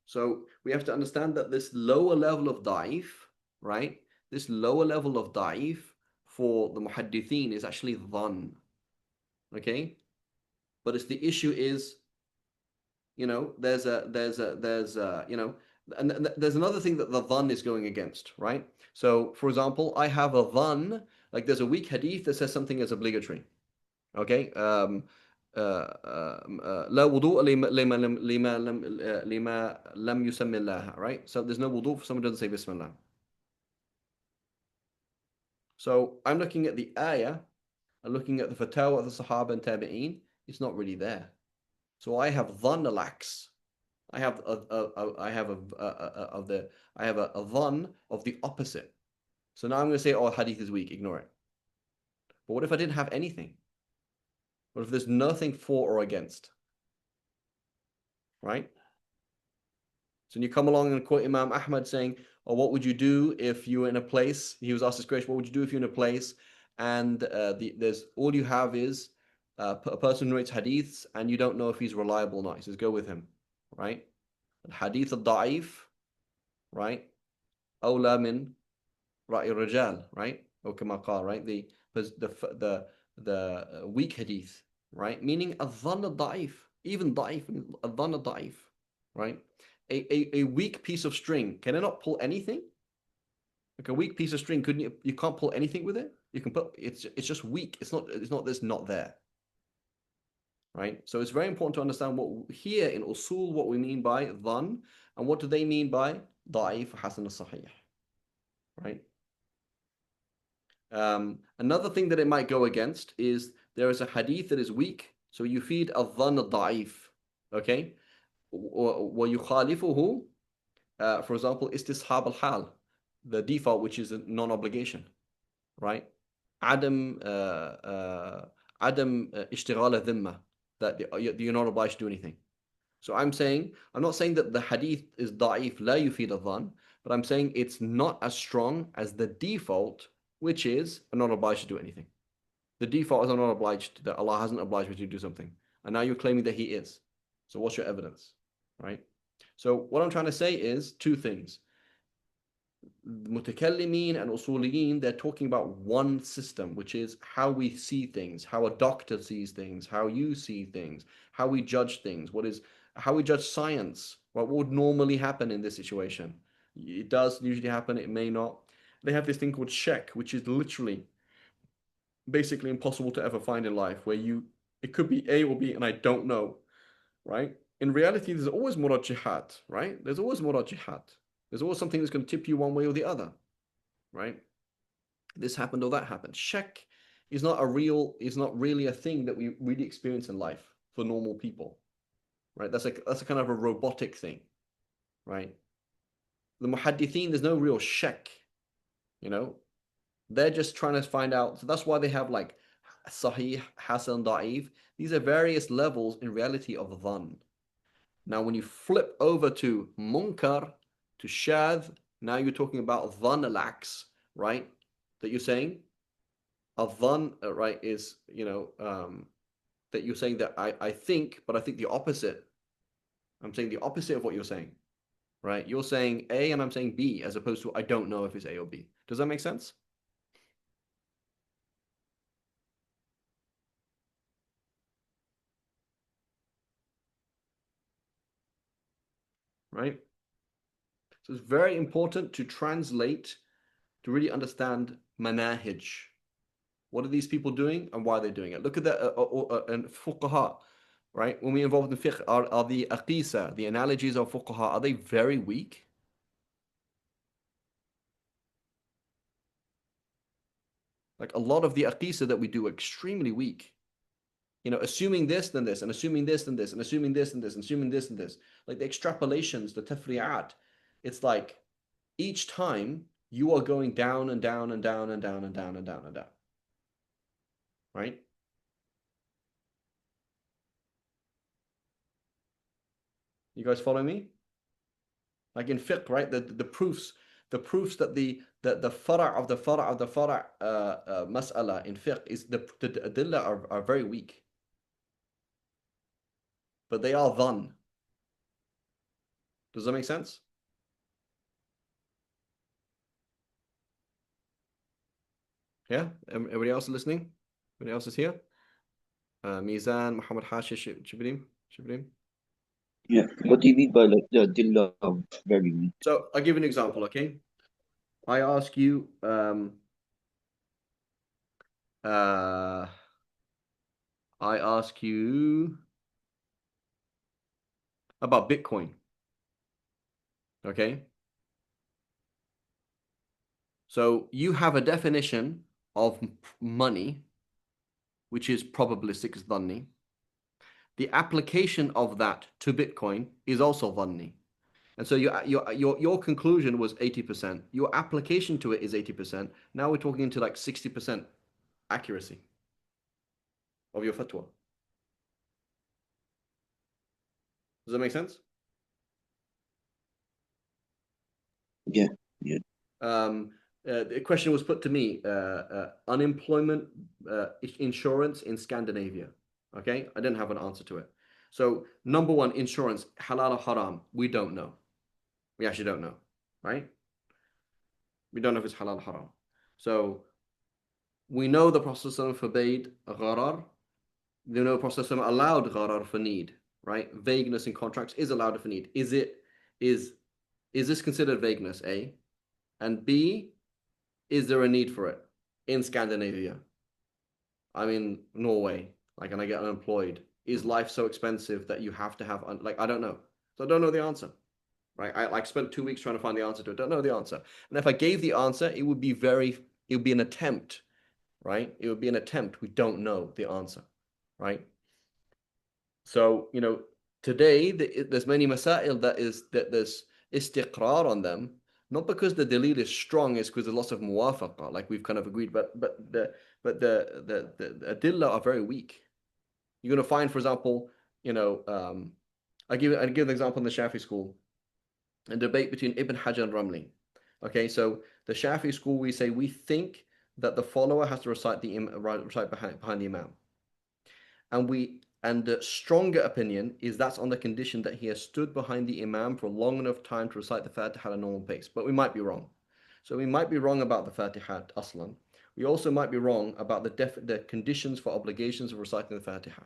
So we have to understand that this lower level of da'if, right? This lower level of da'if for the muhaddithin is actually dhan. Okay? But it's the issue is, there's another thing that the dhan is going against, right? So for example, I have a dhan, like there's a weak hadith that says something is obligatory. Okay? لا وضوء لما لم يسمي الله, right? So there's no wudu for someone who doesn't say Bismillah. So I'm looking at the ayah, I'm looking at the fatwa of the Sahaba and Tabi'een, it's not really there. So I have dhan lax. I have a dhan of the opposite. So now I'm going to say, oh, hadith is weak, ignore it. But what if I didn't have anything? What if there's nothing for or against? Right? So you come along and quote Imam Ahmad saying, oh, what would you do if you were in a place? He was asked this question, what would you do if you're in a place and there's all you have is a person who writes hadiths and you don't know if he's reliable or not. He says, go with him, right? Hadith al-da'if, right? أولى من رأي الرجال, right? Or كما قال, right? The weak hadith, right? Meaning الظن الضعيف, even ضعيف, الظن الضعيف, right? A weak piece of string, can it not pull anything? Like a weak piece of string, couldn't you can't pull anything with it? You can put it's just weak. It's not there. Right? So it's very important to understand what here in usul what we mean by dhan and what do they mean by da'if hasan al-sahih. Right? Another thing that it might go against is there is a hadith that is weak, so you feed al-dhan al-da'if. Okay? وَيُخَالِفُهُ for example, istishab al-hal, the default which is a non-obligation. Right? عدم اشتغال الذمة, that you're not obliged to do anything. So I'm not saying that the hadith is da'if la yufid al-dhan, but I'm saying it's not as strong as the default, which is I'm not obliged to do anything. The default is I'm not obliged, that Allah hasn't obliged me to do something. And now you're claiming that He is. So what's your evidence? Right? So what I'm trying to say is two things. Mutakallimin and usuliyin, they're talking about one system, which is how we see things, how a doctor sees things, how you see things, how we judge things, how we judge science, what would normally happen in this situation. It does usually happen, it may not. They have this thing called shek, which is literally basically impossible to ever find in life, where it could be A or B and I don't know, right? In reality, there's always murajjihat, right? There's always murajjihat. There's always something that's going to tip you one way or the other, right? This happened or that happened. Shek is not really a thing that we really experience in life for normal people, right? That's a kind of a robotic thing, right? The muhaddithin, there's no real shek, they're just trying to find out. So that's why they have like sahih, hasan, da'if. These are various levels in reality of dhan. Now, when you flip over to munkar, to shadh, now you're talking about dhan al-aks, right? That you're saying a dhan, right, is that you're saying that I think, but I think the opposite. I'm saying the opposite of what you're saying, right? You're saying A and I'm saying B, as opposed to I don't know if it's A or B. Does that make sense? Right? So it's very important to translate, to really understand manahij. What are these people doing and why are they doing it? Look at that and fuqaha, right? When we involved in fiqh, are the aqisa, the analogies of fuqaha, are they very weak? Like a lot of the aqisa that we do are extremely weak. Assuming this, then this, and assuming this, then this, and assuming this, and this, and assuming this, and this. Like the extrapolations, the tafri'at, it's like each time you are going down and down and down and down and down and down and down. Right? You guys follow me? Like in fiqh, right? The proofs that the fara' of the fara' of the fara' mas'ala in fiqh is the adillah are very weak. But they are dhan. Does that make sense? Yeah? Everybody else listening? Everybody else is here? Mizan, Muhammad Hashi, Shibrim? Yeah. What do you mean by like the adillah of very weak? So I'll give you an example, okay? I ask you, about Bitcoin, okay? So you have a definition of money, which is probabilistic, is dhanni. The application of that to Bitcoin is also dhanni. And so your conclusion was 80%. Your application to it is 80%. Now we're talking into like 60% accuracy of your fatwa. Does that make sense? Yeah. The question was put to me, unemployment insurance in Scandinavia. Okay, I didn't have an answer to it. So number one, insurance, halal or haram, we don't know. We actually don't know, right? We don't know if it's halal or haram. So we know the Prophet ﷺ forbade gharar. We know the Prophet ﷺ allowed gharar for need, right? Vagueness in contracts is allowed for need. Is this considered vagueness? A. And B, is there a need for it in Scandinavia? I'm in Norway, like, and I get unemployed. Is life so expensive that you have to have, like, I don't know. So I don't know the answer, right? I like spent 2 weeks trying to find the answer to it. Don't know the answer. And if I gave the answer, it would be an attempt, right? It would be an attempt. We don't know the answer, right? So, today there's many masail that there's istiqrar on them, not because the dalil is strong, it's because there's lots of muwafaqa, like we've kind of agreed, but the adilla are very weak. You're going to find, for example, I give an example in the Shafi school, a debate between Ibn Hajar and Ramli. Okay, so the Shafi school, we say we think that the follower has to recite behind the imam. And the stronger opinion is that's on the condition that he has stood behind the imam for long enough time to recite the Fatiha at a normal pace. But we might be wrong. So we might be wrong about the Fatiha aslan. We also might be wrong about the conditions for obligations of reciting the Fatiha.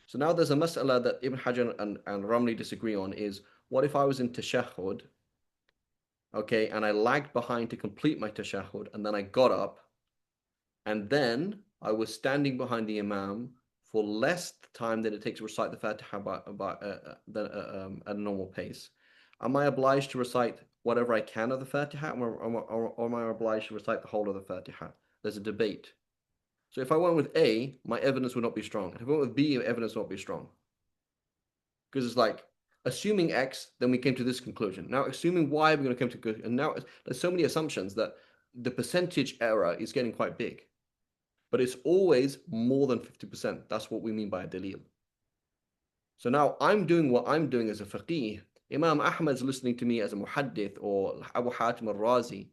So now there's a mas'ala that Ibn Hajar and Ramli disagree on is, what if I was in tashahhud, okay, and I lagged behind to complete my tashahhud, and then I got up, and then I was standing behind the imam for less time than it takes to recite the Fatiha at a normal pace. Am I obliged to recite whatever I can of the Fatiha, or am I obliged to recite the whole of the Fatiha? There's a debate. So if I went with A, my evidence would not be strong. If I went with B, my evidence would not be strong. Because it's like, assuming X, then we came to this conclusion. Now, assuming Y, we're going to come to conclusion. And now there's so many assumptions that the percentage error is getting quite big. But it's always more than 50%. That's what we mean by a dalil. So now I'm doing what I'm doing as a faqih. Imam Ahmad's listening to me as a muhaddith, or Abu Hatim al-Razi,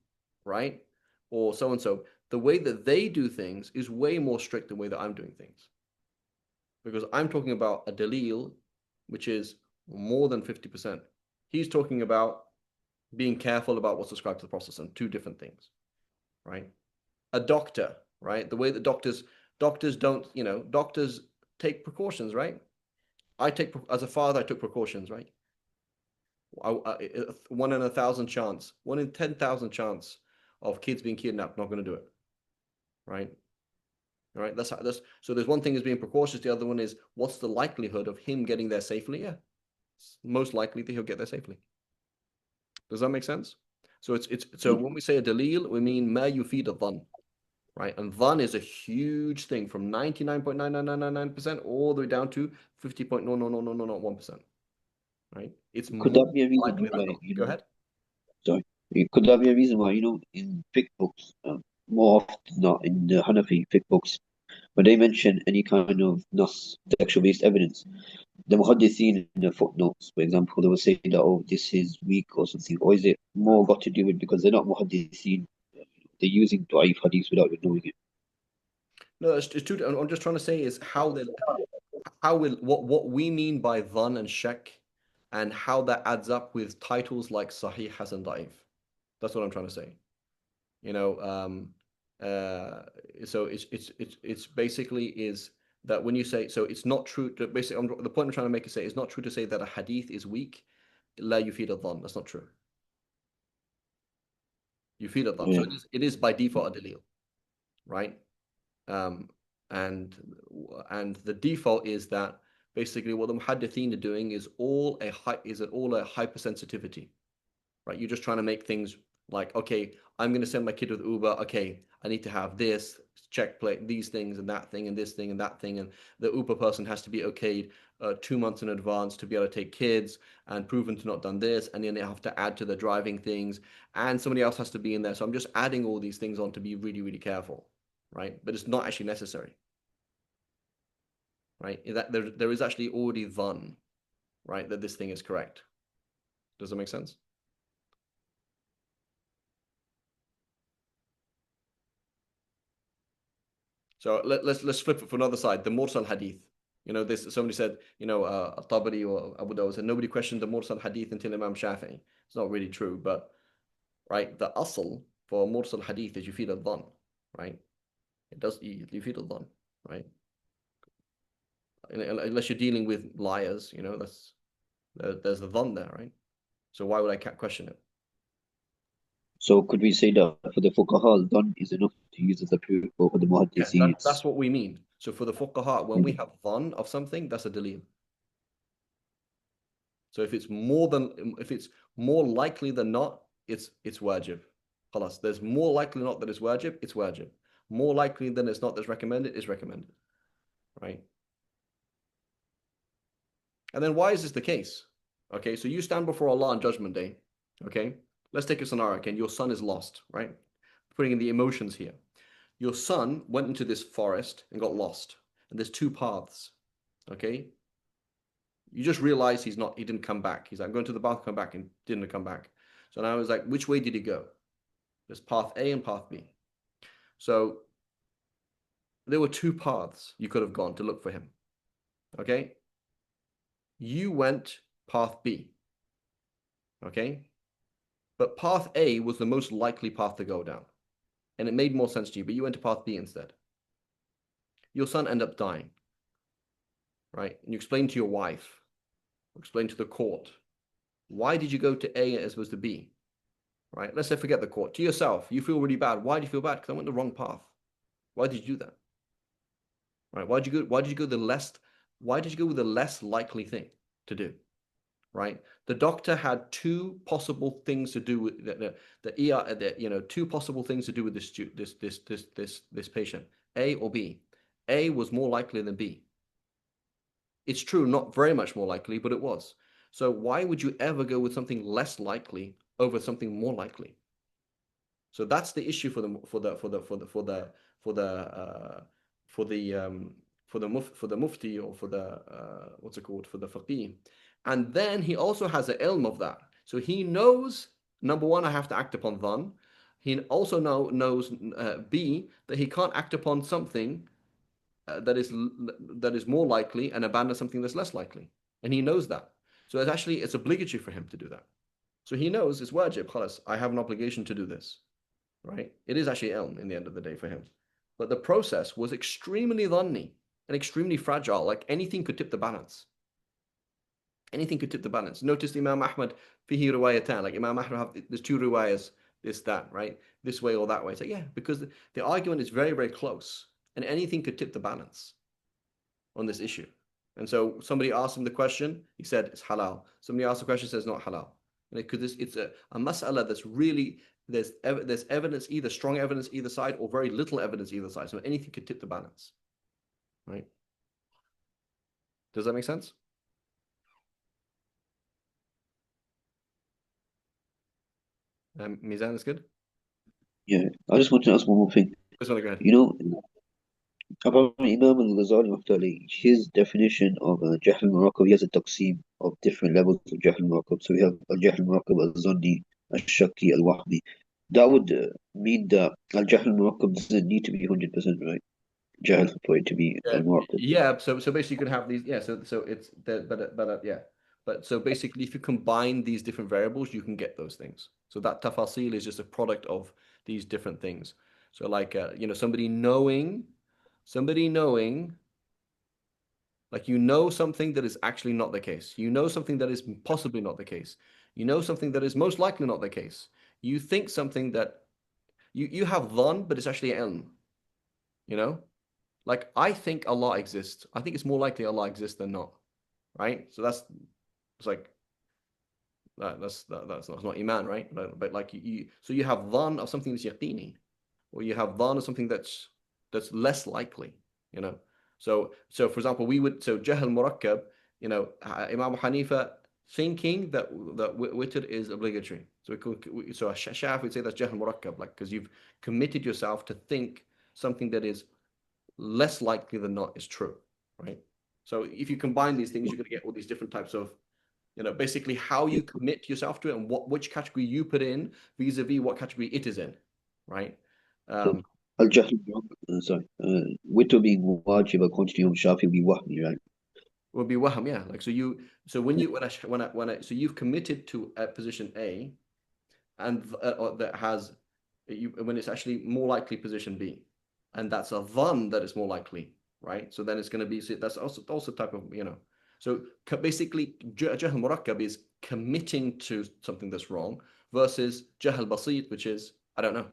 right? Or so and so. The way that they do things is way more strict than the way that I'm doing things. Because I'm talking about a dalil, which is more than 50%. He's talking about being careful about what's ascribed to the Prophet, and two different things, right? A doctor, right? The way that doctors don't, doctors take precautions, right? As a father, I took precautions, right? 1 in 1,000 chance, 1 in 10,000 chance of kids being kidnapped. Not going to do it, right? All right. So there's one thing is being precautious. The other one is, what's the likelihood of him getting there safely? Yeah, it's most likely that he'll get there safely. Does that make sense? So so when we say a dalil, we mean ma yufid al-dhann, right? And dhann is a huge thing, from 99.99999% all the way down to 50.00001%, right? It's Could more that be a reason likely than why, not. Go ahead. sorry, could that be a reason why, in fiqh books, more often than not in the Hanafi fiqh books, when they mention any kind of nas, textual-based evidence, the muhaddithin in the footnotes, for example, they will say that, oh, this is weak or something, or is it more got to do with because they're not muhaddithin, they're using da'if hadith without even knowing it? No, it's too. I'm just trying to say is what we mean by dhan and shak, and how that adds up with titles like Sahih, Hasan, Da'if. That's what I'm trying to say. You know, so it's basically is that when you say, so it's not true to basically, the point I'm trying to make is say it's not true to say that a hadith is weak. La yufid al-dhan. That's not true. Yufid al-dhan. So Yeah. it is by default a dalil, right? Um, and the default is that basically what the muhaddithin are doing is all a hypersensitivity, right? You're just trying to make things like, okay, I'm going to send my kid with Uber. Okay, I need to have this check plate, these things and that thing and this thing and that thing, and the Uber person has to be okayed 2 months in advance to be able to take kids and proven to not done this, and then they have to add to the driving things, and somebody else has to be in there. So I'm just adding all these things on to be really, really careful, right? But it's not actually necessary, right? That there is actually already done, right, that this thing is correct. Does that make sense? So let's flip it from another side. The mursal hadith. Somebody said, Tabari or Abu Dawud said nobody questioned the mursal hadith until Imam Shafi'i. It's not really true, but right? The asl for mursal hadith is yufid al-dhan, right? It does yufid al-dhan, right? Unless you're dealing with liars, you know, there's a dhan there, right? So why would I question it? So could we say that for the fuqaha, done is enough to use as a proof, but for the Yeah, muhaddisi, that's it's what we mean. So for the fuqaha, when we have dhan of something, that's a dalil. So if it's more likely than not, it's wajib. Khalas. There's more likely not that it's wajib, it's wajib. More likely than it's not that's recommended, is recommended. Right? And then why is this the case? Okay, so you stand before Allah on Judgment Day. Okay, let's take a scenario again. Your son is lost, right? Putting in the emotions here. Your son went into this forest and got lost, and there's two paths. Okay, you just realize he didn't come back. He's like, I'm going to the bath, come back, and didn't come back. So now I was like, which way did he go? There's path A and path B. So there were two paths you could have gone to look for him. Okay, you went path B. Okay, but path A was the most likely path to go down, and it made more sense to you, but you went to path B instead. Your son ended up dying, right? And you explained to your wife, explained to the court, why did you go to A as opposed to B? Right? Let's say forget the court. To yourself, you feel really bad. Why do you feel bad? Because I went the wrong path. Why did you do that? Right? Why did you go with the less likely thing to do? Right? The doctor had two possible things to do with two possible things to do with this patient, A or B. A was more likely than B. It's true, not very much more likely, but it was. So why would you ever go with something less likely over something more likely? So that's the issue for the mufti, or for the what's it called, for the faqih. And then he also has an ilm of that. So he knows, number one, I have to act upon dhan. He also knows B, that he can't act upon something that is more likely and abandon something that's less likely. And he knows that. So it's obligatory for him to do that. So he knows it's wajib, khalas, I have an obligation to do this. Right? It is actually ilm in the end of the day for him. But the process was extremely dhanni and extremely fragile. Like anything could tip the balance. Anything could tip the balance. Notice Imam Ahmad, fihi riwayatan. Like Imam Ahmad, there's two riwayas, this, that, right? This way or that way. So yeah, because the argument is very, very close. And anything could tip the balance on this issue. And so somebody asked him the question, he said it's halal. Somebody asked the question, says not halal. And it's a mas'ala that's really, there's evidence, either strong evidence either side or very little evidence either side. So anything could tip the balance, right? Does that make sense? Mizan is good. yeah. I just want to ask one more thing. Just want to go ahead. You know, apparently Imam al-Ghazali, rahmatullahi, his definition of Jahl al-Murakkab, he has a taqseem of different levels of Jahl al-Murakkab. So we have al-Jahl al-Murakkab, al-Zanni, al-Shakki, al-Wahmi. That would mean that al-Jahl al-Murakkab doesn't need to be 100%, right? Jahl for it to be Yeah, al-Murakkab. yeah. So basically, you can have these. Yeah. So it's that, but yeah. But so basically, if you combine these different variables, you can get those things. So that tafasil is just a product of these different things. So like somebody knowing, like something that is actually not the case. You know something that is possibly not the case. You know something that is most likely not the case. You think something that you have dhan, but it's actually ilm. You know, like I think Allah exists. I think it's more likely Allah exists than not, right? So it's like that's not iman, right? But like so you have dhan of something that's yaqini, or you have dhan of something that's less likely, you know. So for example, jahl murakkab, Imam Hanifa thinking that witr is obligatory. So Shafi would say that's jahl murakkab, like because you've committed yourself to think something that is less likely than not is true, right? So if you combine these things, you're going to get all these different types of, basically how you commit yourself to it and which category you put in vis-a-vis what category it is in, right? So al-Jahl al-Murakkab, sorry, witr being wajib according to Imam Shafi will be Wahmi, right? Would be waham, yeah. Like so you've committed to a position A, and that has when it's actually more likely position B, and that's a dhann that is more likely, right? So then it's going to be, so that's also type of, so basically jahl murakkab is committing to something that's wrong versus jahl basit, which is I don't know.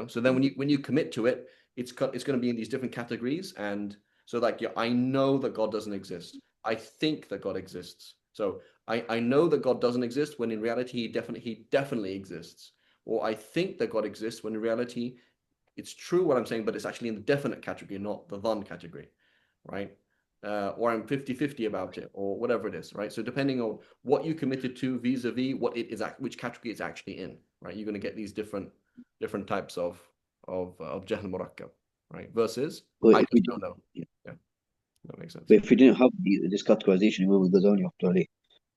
So then when you commit to it, it's going to be in these different categories. And so like, yeah, I know that God doesn't exist. I think that God exists. So I know that God doesn't exist when in reality he definitely exists. Or I think that God exists when in reality it's true what I'm saying, but it's actually in the definite category, not the dhann category, right? Or I'm 50-50 about it, or whatever it is, right? So depending on what you committed to vis-a-vis what it is, which category it's actually in, right? You're going to get these different types of jahl murakkab, right? Versus But I if we just don't didn't, know. yeah. Yeah, that makes sense. But if we didn't have this categorization Imam al-Ghazali after Ali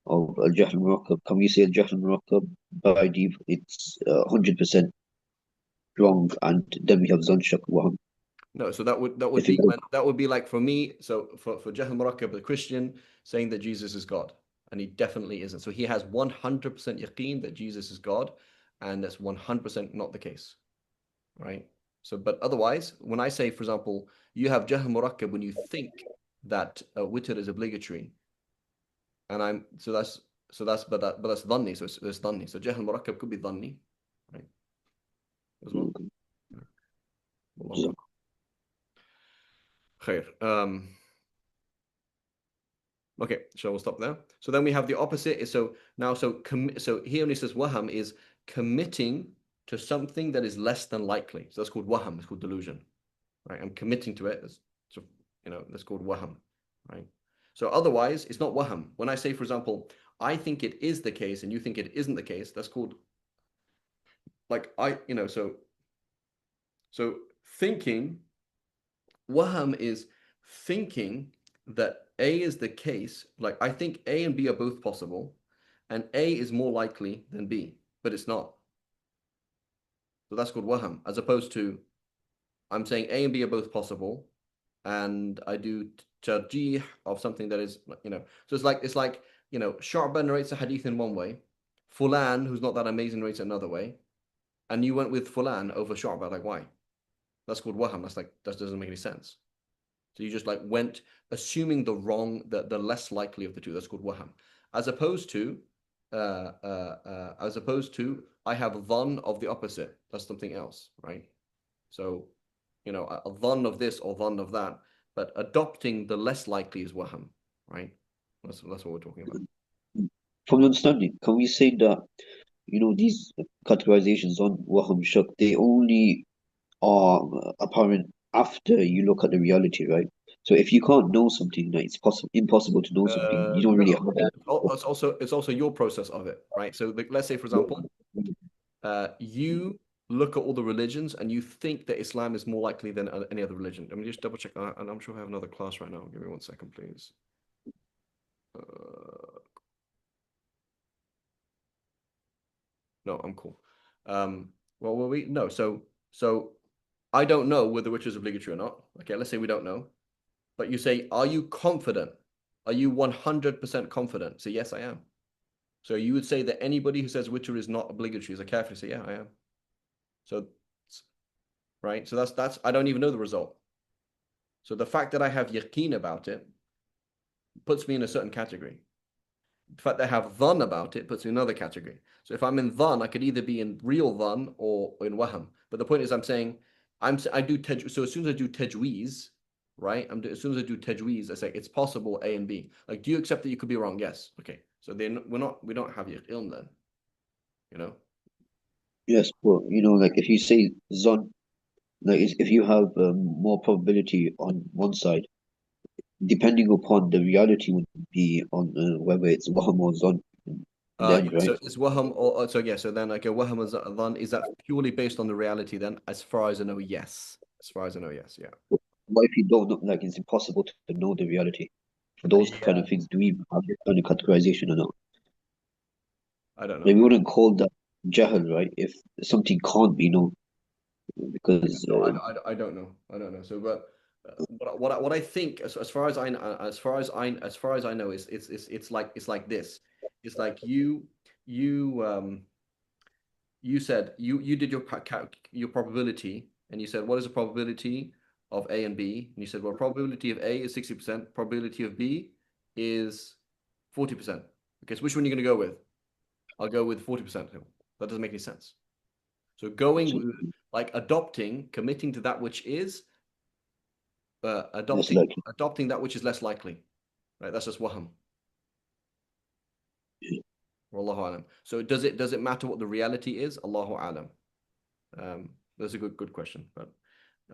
of al-Jahl al-Murakkab, can we say al-Jahl al-Murakkab by deep it's 100% wrong, and then we have Zan Shak Waham? No, so that would If it be does, that would be like for me. So for jahl murakkab, the Christian saying that Jesus is God, and he definitely isn't. So he has 100% yaqeen that Jesus is God, and that's 100% not the case, right? So, but otherwise, when I say, for example, you have jahl murakkab when you think that witr is obligatory, and I'm so that's but that's dhanni, so it's dhanni. So jahl murakkab could be dhanni, right? As well. Yeah. Wallahu a'lam. Khair. Okay, so we'll stop there. So then we have the opposite. So now, so here when it says waham is committing to something that is less than likely. So that's called waham. It's called delusion, right? I'm committing to it. So, that's called waham, right? So otherwise, it's not waham. When I say, for example, I think it is the case and you think it isn't the case, that's called like so thinking. Waham is thinking that A is the case. Like I think A and B are both possible, and A is more likely than B, but it's not. So that's called waham, as opposed to I'm saying A and B are both possible, and I do tarjih of something that is, So it's like Shu'bah narrates a hadith in one way, Fulan, who's not that amazing, narrates it another way, and you went with Fulan over Shu'bah. Like why? That's called waham. That doesn't make any sense. So you just like went assuming the less likely of the two. That's called waham, as opposed to I have a dhann of the opposite. That's something else, right? So a dhann of this or dhann of that, but adopting the less likely is waham, right? That's what we're talking about. from understanding, can we say that these categorizations on Waham Shak, they only are apparent after you look at the reality, right? So if you can't know something, like it's possible impossible to know something, you don't really have No, that. it's also your process of it, right? So let's say, for example, you look at all the religions and you think that Islam is more likely than any other religion. Let me just double check that, and I'm sure I have another class right now. Give me 1 second, please. No, I'm cool. Well, will we? No. So I don't know whether which is obligatory or not. Okay, let's say we don't know. But you say, are you confident? Are you 100% confident? Say, yes, I am. So you would say that anybody who says witr is not obligatory is a kafir. Say, yeah, I am. So, right. So that's I don't even know the result. So the fact that I have yaqeen about it puts me in a certain category. The fact that I have dhann about it puts me in another category. So if I'm in dhann, I could either be in real dhann or in waham. But the point is, I'm saying I do so as soon as I do tajweez, right? As soon as I do tajweez, I say it's possible A and B. Like, do you accept that you could be wrong? Yes. Okay. So then we don't have yaqeen then, you know. Yes, but like if you say Zon, like if you have more probability on one side, depending upon the reality would be on whether it's Waham or Zon in the Yeah, end, so right? it's waham or so yeah. So then okay, waham and dhann, is that purely based on the reality? Then, as far as I know, yes. As far as I know, yes. Yeah. What if you don't know, like it's impossible to know the reality? For those kind Yeah. of things, do we have this kind of categorization or not? I don't Like know. we wouldn't call that Jahal, right? If something can't be known, Yeah, because no, I don't know. I don't know. So, but what I think, as far as I know, is it's like this. It's like you. you said you did your probability, and you said what is the probability of A and B, and you said well probability of A is 60%, probability of B is 40%. Okay, so which one are you going to go with? I'll go with 40%. That doesn't make any sense. So like adopting, committing to that which is, Most likely. adopting that which is less likely, right? That's just wahm. Yeah. Wallahu alam. So does it matter what the reality is? Allahu alam. That's a good question, but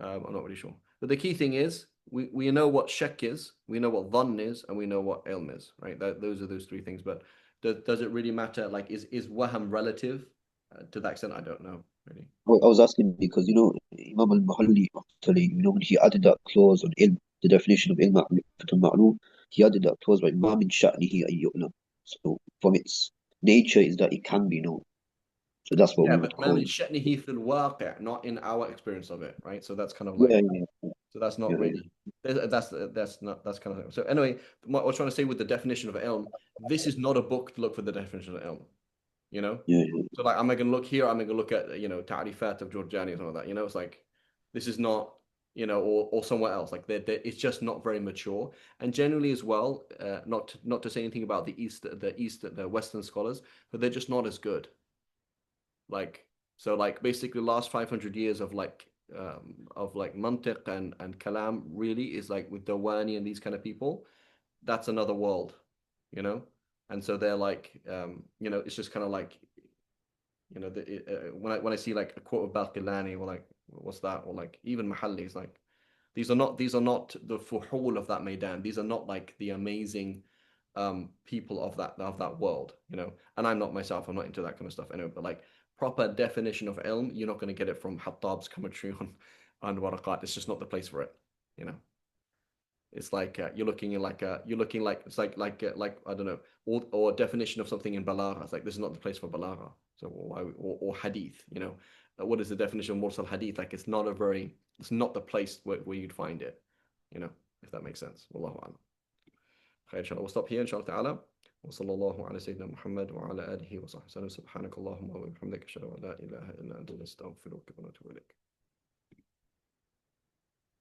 I'm not really sure. But the key thing is we know what shak is, we know what dhann is, and we know what ilm is, right? Those are those three things. But does it really matter? Like, is waham relative to that extent? I don't know really. Well, I was asking because Imam al-Mahalli, actually, when he added that clause on ilm, the definition of ilm ma'lum, he added that clause by ma min sha'nihi ay yu'lam. So from its nature is that it can be known. So that's what Yeah, we would but ma call min it. sha'nihi fil waqi', not in our experience of it, right? So that's kind of like, Yeah, yeah, so that's not yeah, really, that's not, that's kind of, so anyway, what I was trying to say with the definition of ilm, this is not a book to look for the definition of ilm, you know? yeah, So like, am I going to look here? I'm going to look at, Ta'rifat of Georgiani or something like that, it's like, this is not, or somewhere else, like it's just not very mature. And generally as well, not to say anything about the Western scholars, but they're just not as good. Like, so like basically last 500 years of like mantiq and kalam really is like with Dawani and these kind of people, that's another world, you know? And so they're like, it's just kind of like, when I see like a quote of Baqillani or like, what's that? Or like even Mahalli is like, these are not the fuhul of that Maidan. These are not like the amazing people of that world, And I'm not myself, I'm not into that kind of stuff anyway, but like proper definition of ilm, you're not going to get it from Hattab's commentary on Waraqat. It's just not the place for it, you know. It's like you're looking like it's like I don't know, or a definition of something in balagha. It's like this is not the place for balagha. So or hadith, what is the definition of mursal hadith? Like it's not the place where you'd find it, if that makes sense. Wallahu a'lam. خير إن شاء الله. We'll stop here إن شاء الله تعالى. وصلى الله على سيدنا محمد وعلى آله وصحبه وسلم. سبحانك اللهم وبحمدك أشهد أن لا إله إلا أنت نستغفرك ونتوب إليك.